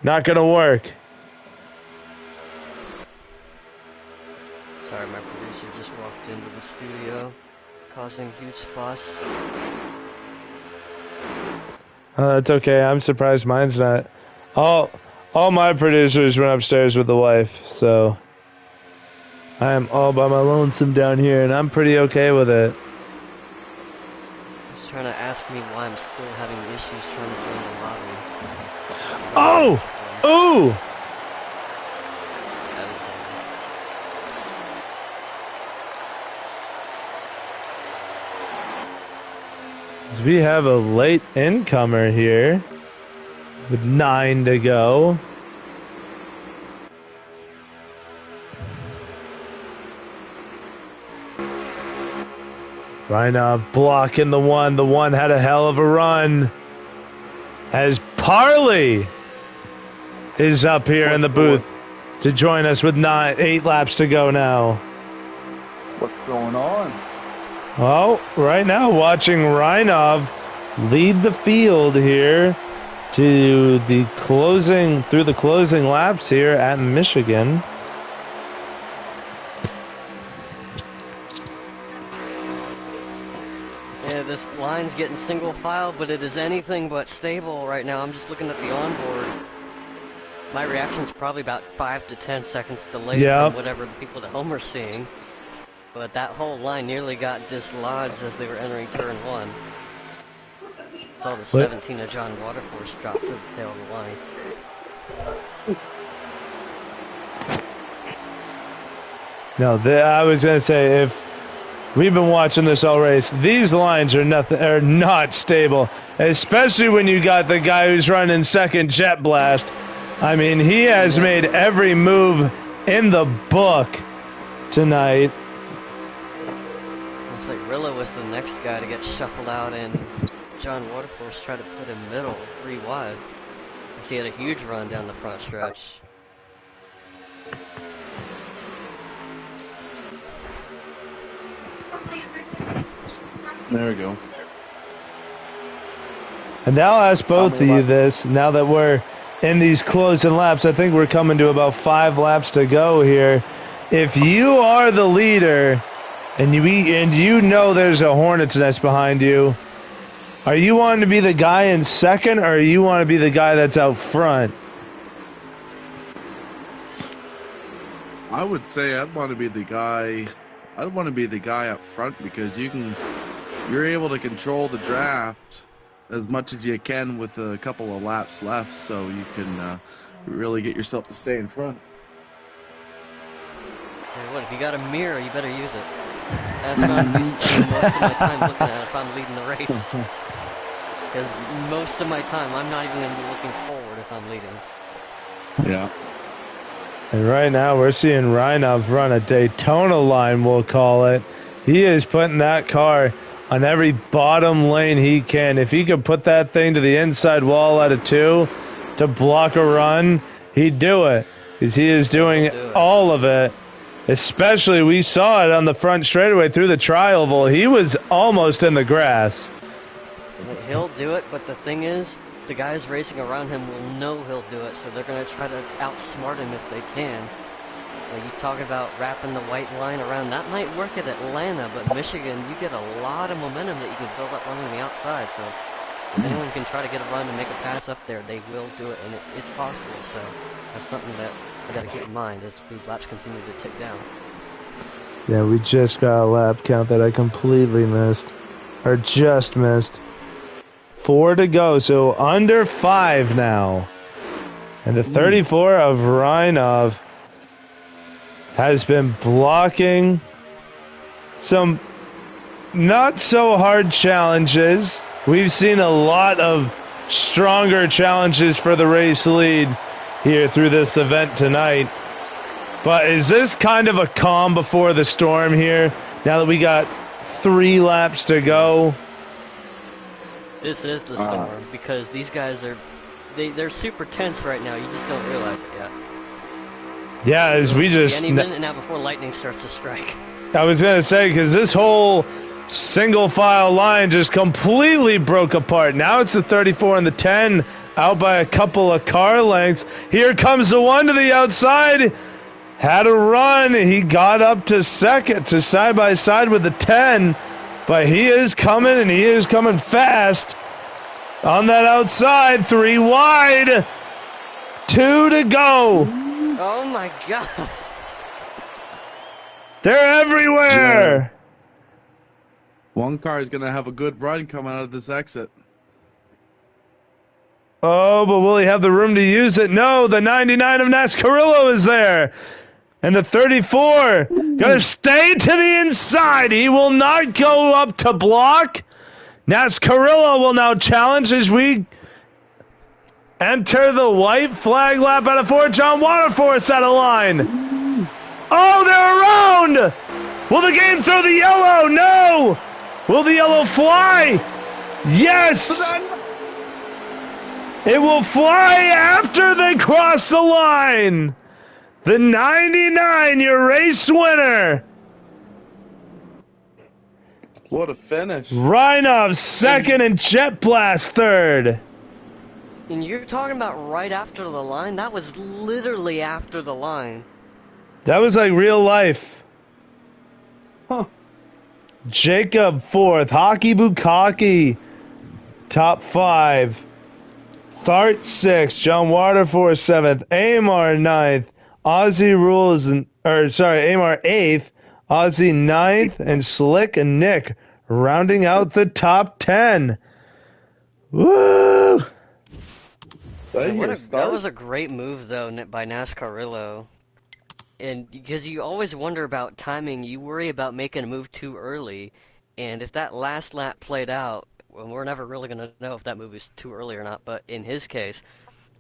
not gonna work. Sorry, my producer just walked into the studio, causing huge fuss. It's okay. I'm surprised mine's not. All my producers went upstairs with the wife, so I am all by my lonesome down here, and I'm pretty okay with it. He's trying to ask me why I'm still having issues trying to join the lottery. Oh! Ooh! We have a late incomer here with 9 to go. Rhinov blocking the one. The one had a hell of a run. As Parley is up here in the booth to join us with 8 laps to go now. What's going on? Well, right now watching Rhinov lead the field here to the closing laps here at Michigan. Yeah, this line's getting single file, but it is anything but stable right now. I'm just looking at the onboard. My reaction's probably about 5 to 10 seconds delayed from whatever the people at home are seeing. But that whole line nearly got dislodged as they were entering turn 1. Saw the 17 of John Waterforce drop to the tail of the line. No, I was gonna say, if we've been watching this all race, these lines are not stable, especially when you got the guy who's running second, Jet Blast. I mean, he has made every move in the book tonight. Looks like Rilla was the next guy to get shuffled out, and John Waterforce tried to put him middle, 3 wide. Because he had a huge run down the front stretch. There we go. And now I'll ask both of you this, now that we're in these closing laps. I think we're coming to about 5 laps to go here. If you are the leader and you know there's a hornet's nest behind you, are you wanting to be the guy in second, or you want to be the guy that's out front? I would say I'd want to be the guy. I'd want to be the guy up front, because you're able to control the draft as much as you can with a couple of laps left, so you can really get yourself to stay in front. Hey, what, if you got a mirror, you better use it. That's what I'm spending most of my time looking at if I'm leading the race. Because most of my time, I'm not even going to be looking forward if I'm leading. Yeah. And right now we're seeing Reinov run a Daytona line, we'll call it. He is putting that car on every bottom lane he can. If he could put that thing to the inside wall out of 2 to block a run, he'd do it. Because he is doing all of it. Especially, we saw it on the front straightaway through the tri-oval. He was almost in the grass. He'll do it, but the thing is, the guys racing around him will know he'll do it, so they're going to try to outsmart him if they can. Like, you talk about wrapping the white line around, that might work at Atlanta, but Michigan, you get a lot of momentum that you can build up running the outside, so if anyone can try to get a run and make a pass up there, they will do it, and it's possible, so that's something that I got to keep in mind as these laps continue to tick down. Yeah, we just got a lap count that I completely missed, or just missed. 4 to go, so under 5 now. And the 34 of Reinov has been blocking some not so hard challenges. We've seen a lot of stronger challenges for the race lead here through this event tonight. But is this kind of a calm before the storm here, now that we got 3 laps to go? This is the storm, because these guys are, they're super tense right now, you just don't realize it yet. Yeah, as we just... Any minute now before lightning starts to strike. I was going to say, because this whole single file line just completely broke apart. Now it's the 34 and the 10 out by a couple of car lengths. Here comes the one to the outside. Had a run. He got up to second, to side by side with the 10. But he is coming, and he is coming fast. On that outside, 3 wide. 2 to go. Oh my god. They're everywhere. One car is going to have a good run coming out of this exit. Oh, but will he have the room to use it? No, the 99 of Nascarillo is there. And the 34 gonna stay to the inside. He will not go up to block. Nascarillo will now challenge as we enter the white flag lap out of 4. John Waterforce out of line. Oh, they're around. Will the game throw the yellow? No. Will the yellow fly? Yes. It will fly after they cross the line. The 99, your race winner. What a finish. Reinov second and Jet Blast third. And you're talking about right after the line? That was literally after the line. That was like real life. Huh. Jacob fourth. Hockey Bukaki top 5. Thart 6th. John Waterforce 7th. Amar 9th. Aussie Rules, Amar 8th, Aussie 9th, and Slick and Nick rounding out the top 10. Woo! That was a great move, though, by Nascarillo. And because you always wonder about timing, you worry about making a move too early. And if that last lap played out, well, we're never really going to know if that move is too early or not, but in his case,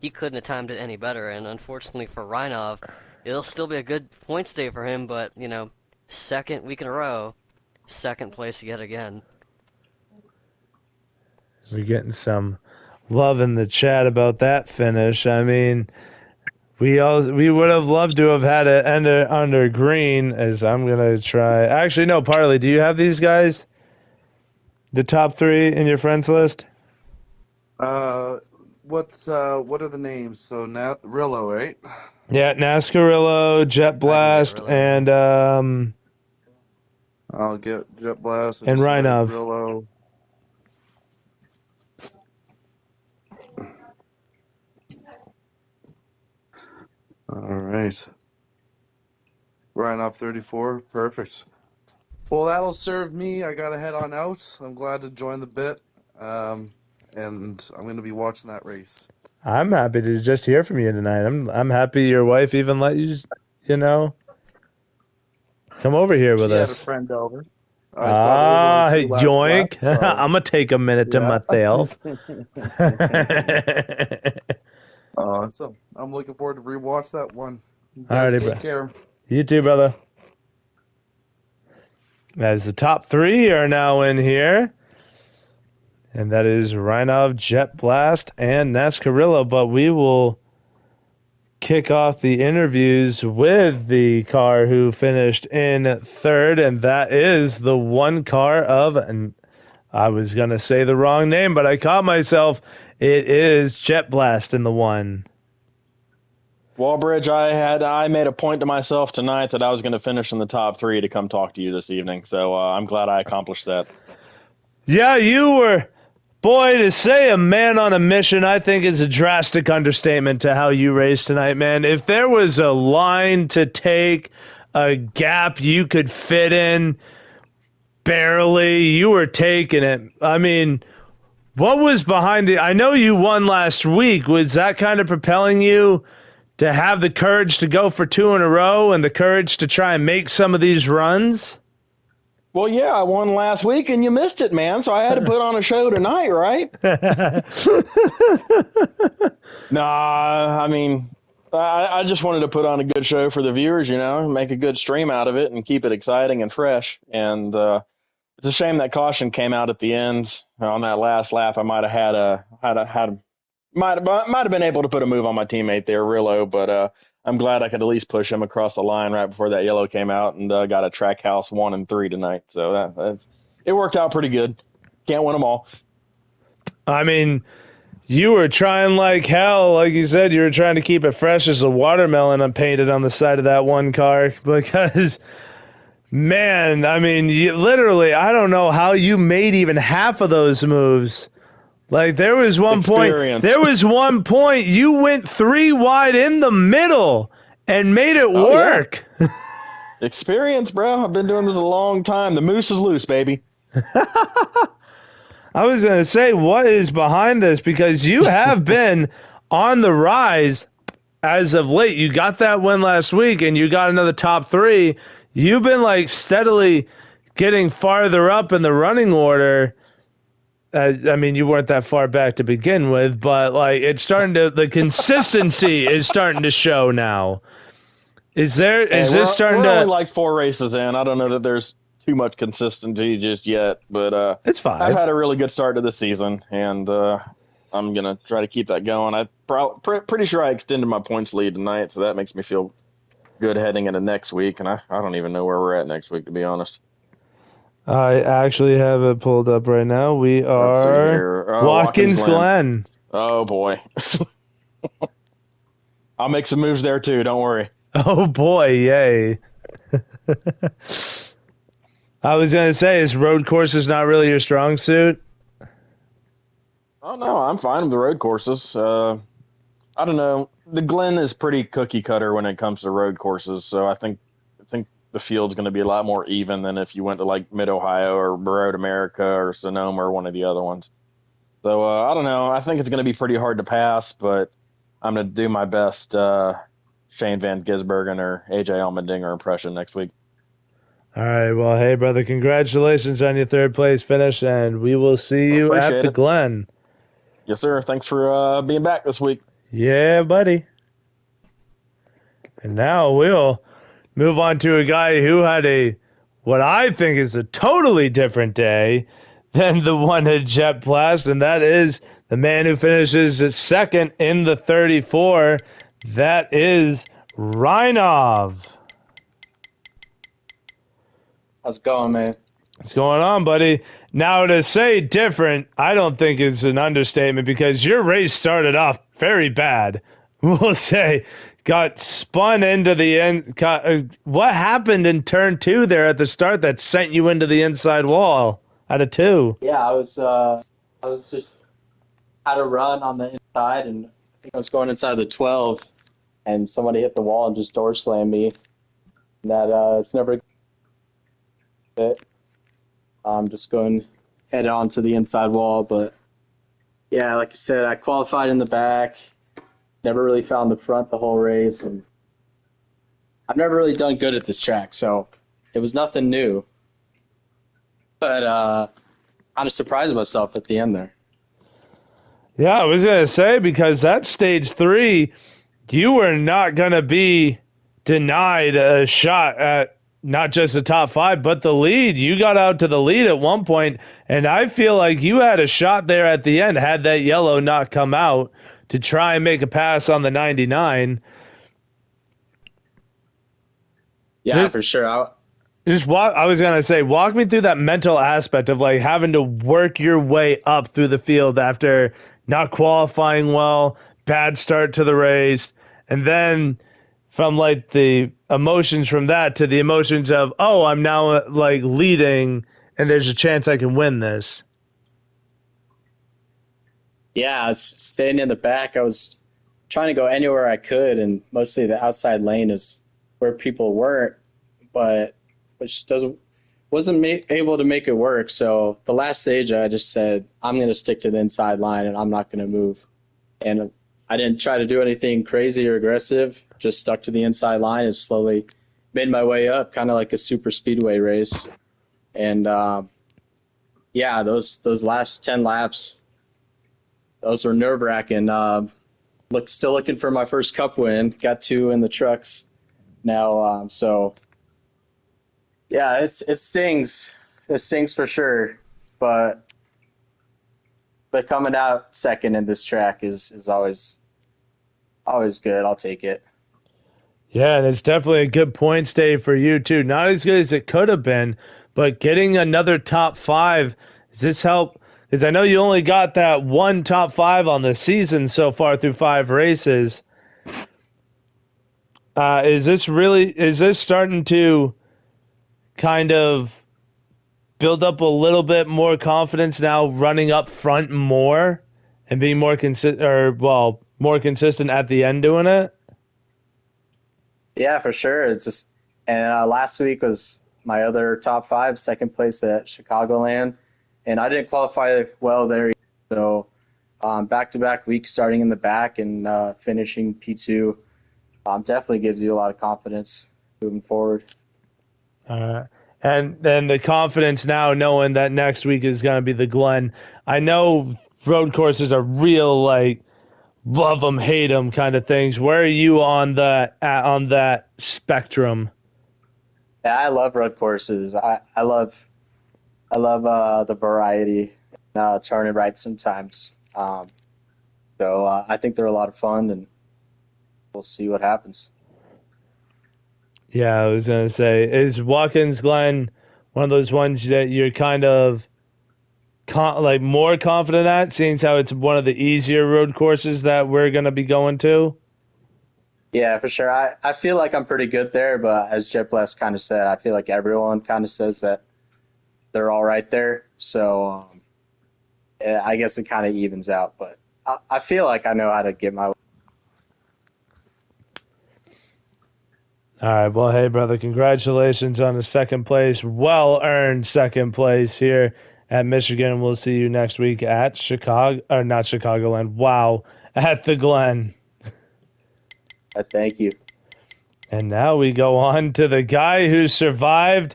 he couldn't have timed it any better, and unfortunately for Reinov, it'll still be a good points day for him, but, you know, second week in a row, second place yet again. We're getting some love in the chat about that finish. I mean, we would have loved to have had it end under green, as I'm going to try. Actually, no, Parley, do you have these guys? The top 3 in your friends list? What are the names? So Rillo, right? Yeah, Nascarillo, Jet Blast, and I'll get Jet Blast and Reinov. Rillo. All right. Reinov 34, perfect. Well, that'll serve me. I gotta head on out. I'm glad to join the bit, and I'm going to be watching that race. I'm happy to just hear from you tonight. I'm happy your wife even let you, come over here with she had us. a friend over. Hey, yoink. Left, so. I'm going to take a minute to myself. Awesome. I'm looking forward to rewatch that one. You guys Alrighty, take bro. care. You too, brother. As the top three are now in here, and that is Rhinov, Jet Blast, and Nascarillo. But we will kick off the interviews with the car who finished in third, and that is the one car of, and I was going to say the wrong name, but I caught myself. It is Jet Blast in the one. Wallbridge, I made a point to myself tonight that I was going to finish in the top three to come talk to you this evening. So I'm glad I accomplished that. Yeah, you were. Boy, to say a man on a mission, I think is a drastic understatement to how you raced tonight, man. If there was a line to take, a gap you could fit in, barely, you were taking it. I mean, what was behind the... I know you won last week. Was that kind of propelling you to have the courage to go for two in a row and the courage to try and make some of these runs? Well, yeah, I won last week and you missed it, man. So I had to put on a show tonight, right? Nah, I mean, I just wanted to put on a good show for the viewers, make a good stream out of it and keep it exciting and fresh. And it's a shame that caution came out at the end on that last lap. I might have been able to put a move on my teammate there, Rillo, but I'm glad I could at least push him across the line right before that yellow came out and got a track house 1 and 3 tonight. So it worked out pretty good. Can't win them all. I mean, you were trying like hell. Like you said, you were trying to keep it fresh as a watermelon painted on the side of that one car because, man, I mean, literally, I don't know how you made even half of those moves. Like there was one point you went 3 wide in the middle and made it work. Yeah. Experience, bro. I've been doing this a long time. The moose is loose, baby. I was going to say, what is behind this? Because you have been on the rise as of late. You got that win last week and you got another top 3. You've been like steadily getting farther up in the running order. I mean, you weren't that far back to begin with, but like it's starting to, the consistency is starting to show now. We're only like 4 races in. I don't know that there's too much consistency just yet, but it's fine. I've had a really good start to the season, and I'm gonna try to keep that going. I'm pretty sure I extended my points lead tonight, so that makes me feel good heading into next week. And I don't even know where we're at next week, to be honest. I actually have it pulled up right now. We are Watkins Glen. Oh, boy. I'll make some moves there, too. Don't worry. Oh, boy. Yay. I was going to say, is road courses not really your strong suit? Oh, no. I'm fine with the road courses. I don't know. The Glen is pretty cookie cutter when it comes to road courses, so I think the field's going to be a lot more even than if you went to like Mid-Ohio or Road America or Sonoma or one of the other ones. So I don't know. I think it's going to be pretty hard to pass, but I'm going to do my best Shane Van Gisbergen or AJ Allmendinger impression next week. All right. Well, hey, brother, congratulations on your 3rd place finish, and we will see you at the Glen. Yes, sir. Thanks for being back this week. Yeah, buddy. And now we'll move on to a guy who had what I think is a totally different day than the one at Jet Blast, and that is the man who finishes at 2nd in the 34. That is Rhinov. How's it going, man? What's going on, buddy? Now, to say different, I don't think is an understatement because your race started off very bad. We'll say got spun into the end. What happened in turn 2 there at the start that sent you into the inside wall out of 2? Yeah, I was just had a run on the inside, and I think I was going inside the 12, and somebody hit the wall and just door slammed me. And that it's never. I'm just going head on to the inside wall, but yeah, like you said, I qualified in the back. Never really found the front the whole race, and I've never really done good at this track, so it was nothing new. But I'm just surprised myself at the end there. Yeah, I was going to say, because that stage 3, you were not going to be denied a shot at not just the top 5, but the lead. You got out to the lead at one point, and I feel like you had a shot there at the end, had that yellow not come out, to try and make a pass on the 99. Yeah, for sure. I was gonna say, walk me through that mental aspect of like having to work your way up through the field after not qualifying well, bad start to the race, and then from like the emotions from that to the emotions of, oh, I'm now like leading and there's a chance I can win this. Yeah, I was staying in the back. I was trying to go anywhere I could, and mostly the outside lane is where people weren't, but which doesn't wasn't able to make it work. So the last stage, I just said I'm going to stick to the inside line, and I'm not going to move. And I didn't try to do anything crazy or aggressive. Just stuck to the inside line and slowly made my way up, kind of like a super speedway race. And yeah, those last 10 laps, those were nerve wracking. Still looking for my first cup win. Got 2 in the trucks now. So yeah, it stings. It stings for sure. But coming out second in this track is always good. I'll take it. Yeah, and it's definitely a good points day for you too. Not as good as it could have been, but getting another top 5, does this help? Because I know you only got that one top 5 on the season so far through 5 races. Is this starting to kind of build up a little bit more confidence now, running up front more and being more more consistent at the end doing it? Yeah, for sure. It's just, and last week was my other top 5, second place at Chicagoland, and I didn't qualify well there. So back-to-back weeks, starting in the back and finishing P2, definitely gives you a lot of confidence moving forward. And then the confidence now knowing that next week is going to be the Glen. I know road courses are real, like, love them, hate them kind of things. Where are you on that spectrum? Yeah, I love road courses. I love the variety, turning right sometimes. So I think they're a lot of fun, and we'll see what happens. Yeah, I was going to say, is Watkins Glen one of those ones that you're kind of more confident at, seeing how it's one of the easier road courses that we're going to be going to? Yeah, for sure. I feel like I'm pretty good there, but as Jet Bless kind of said, I feel like everyone kind of says that they're all right there. So yeah, I guess it kind of evens out, but I feel like I know how to get my way. All right. Well, hey, brother, congratulations on the second place. Well earned second place here at Michigan. We'll see you next week at Chicago, or not Chicagoland. Wow. At the Glen. Thank you. And now we go on to the guy who survived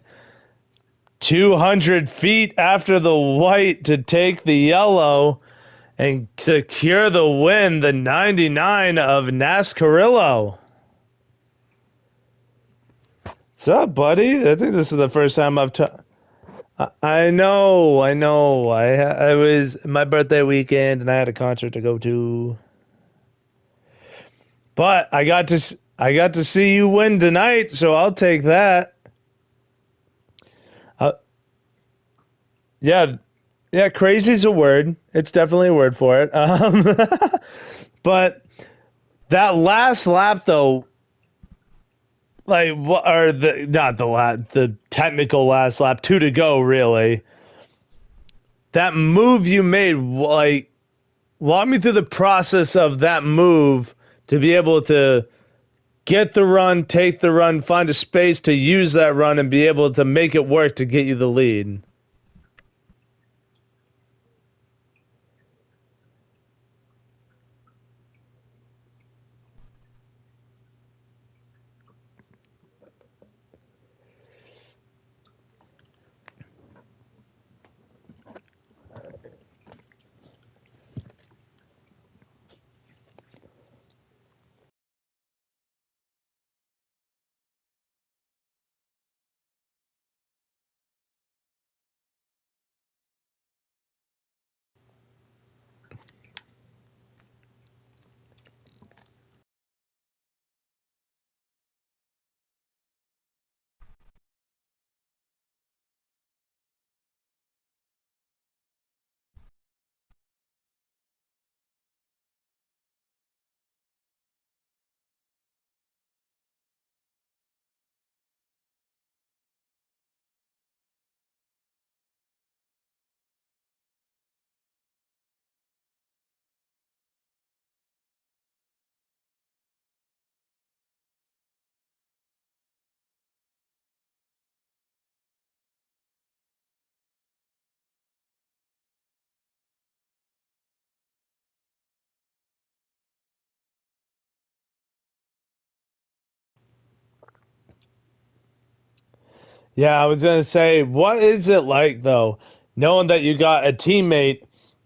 200 feet after the white to take the yellow and secure the win, the 99 of Nascarillo. What's up, buddy? I think this is the first time I've I know. I was my birthday weekend and I had a concert to go to. But I got to see you win tonight, so I'll take that. Uh, yeah, yeah, crazy's a word. It's definitely a word for it. But that last lap though, like or the not the lap, the technical last lap, 2 to go really. That move you made, like, walk me through the process of that move to be able to get the run, take the run, find a space to use that run, and be able to make it work to get you the lead. Yeah, I was gonna say, what is it like though, knowing that you got a teammate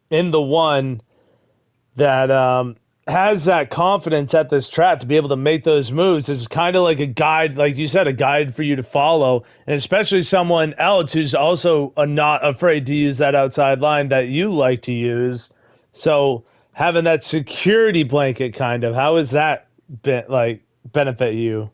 in the one that has that confidence at this track to be able to make those moves is kind of like a guide, like you said, a guide for you to follow, and especially someone else who's also not afraid to use that outside line that you like to use. So having that security blanket, kind of, how has that been like benefit you?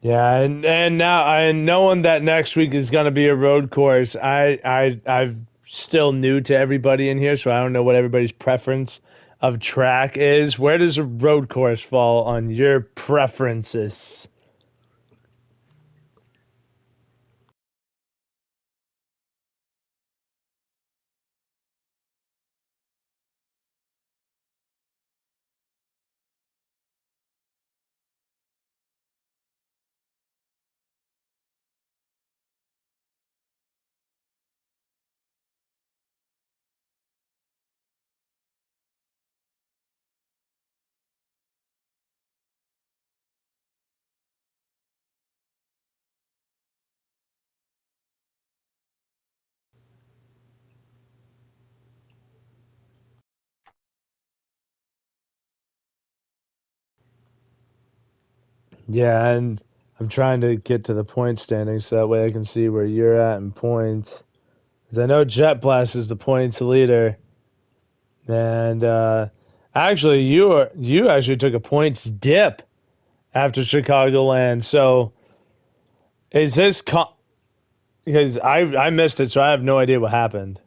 Yeah, and now and knowing that next week is going to be a road course, I'm still new to everybody in here, so I don't know what everybody's preference of track is. Where does a road course fall on your preferences? Yeah, and I'm trying to get to the point standing so that way I can see where you're at in points. Because I know Jet Blast is the points leader, and actually you actually took a points dip after Chicagoland. So is this because I missed it, so I have no idea what happened.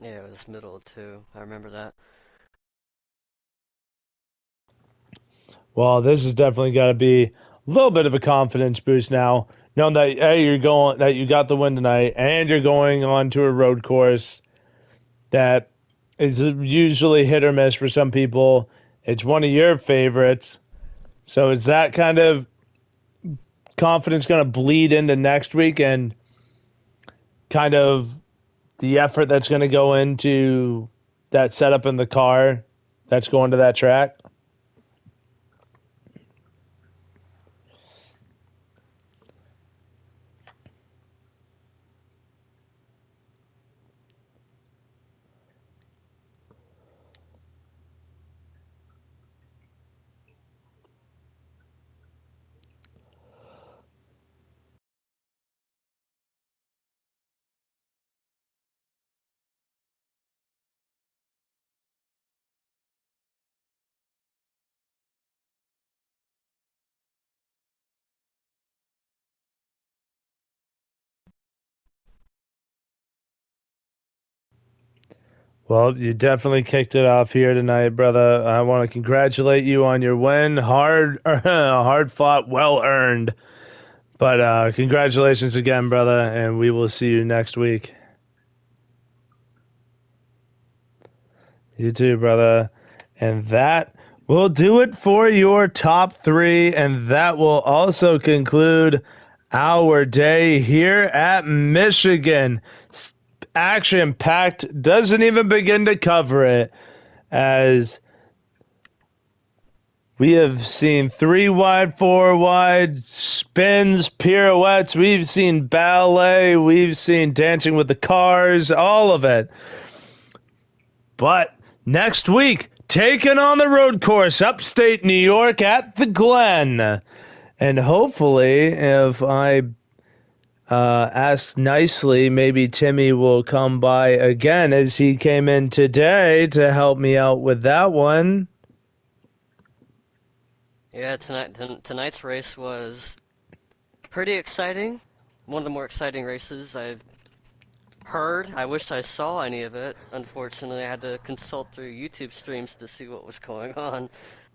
Yeah, it was middle too. I remember that. Well, this has definitely got to be a little bit of a confidence boost now, knowing that hey, that you got the win tonight, and you're going on to a road course that is usually hit or miss for some people. It's one of your favorites, so is that kind of confidence going to bleed into next week and kind of the effort that's going to go into that setup in the car that's going to that track? Well, you definitely kicked it off here tonight, brother. I want to congratulate you on your win. Hard, hard fought, well earned. But congratulations again, brother, and we will see you next week. You too, brother. And that will do it for your top three, and that will also conclude our day here at Michigan. Action packed, doesn't even begin to cover it as We have seen 3 wide, 4 wide, spins, pirouettes. We've seen ballet. We've seen Dancing with the Cars, all of it. But next week, taking on the road course, upstate New York at the Glen. And hopefully, if I ask nicely, maybe Timmy will come by again as he came in today to help me out with that one. Yeah, tonight's race was pretty exciting. One of the more exciting races I've heard. I wish I saw any of it. Unfortunately, I had to consult through YouTube streams to see what was going on.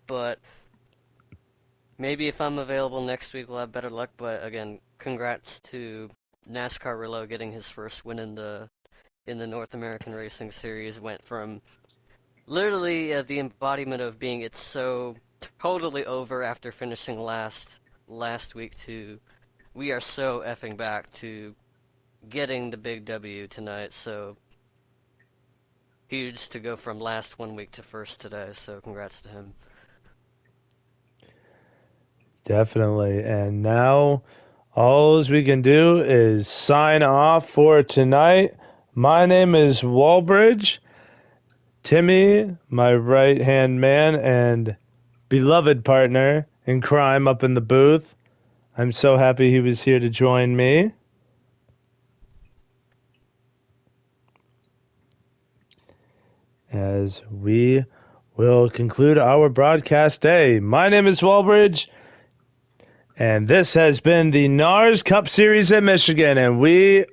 But maybe if I'm available next week, we'll have better luck. But again, congrats to NASCAR Rillo getting his first win in the North American Racing Series. Went from literally the embodiment of being it's so totally over after finishing last week to we are so effing back to getting the big W tonight. So huge to go from last 1 week to first today. So congrats to him. Definitely. And now all we can do is sign off for tonight. My name is Walbridge. Timmy, my right-hand man and beloved partner in crime up in the booth. I'm so happy he was here to join me. As we will conclude our broadcast day. My name is Walbridge, and this has been the NARS Cup Series at Michigan, and we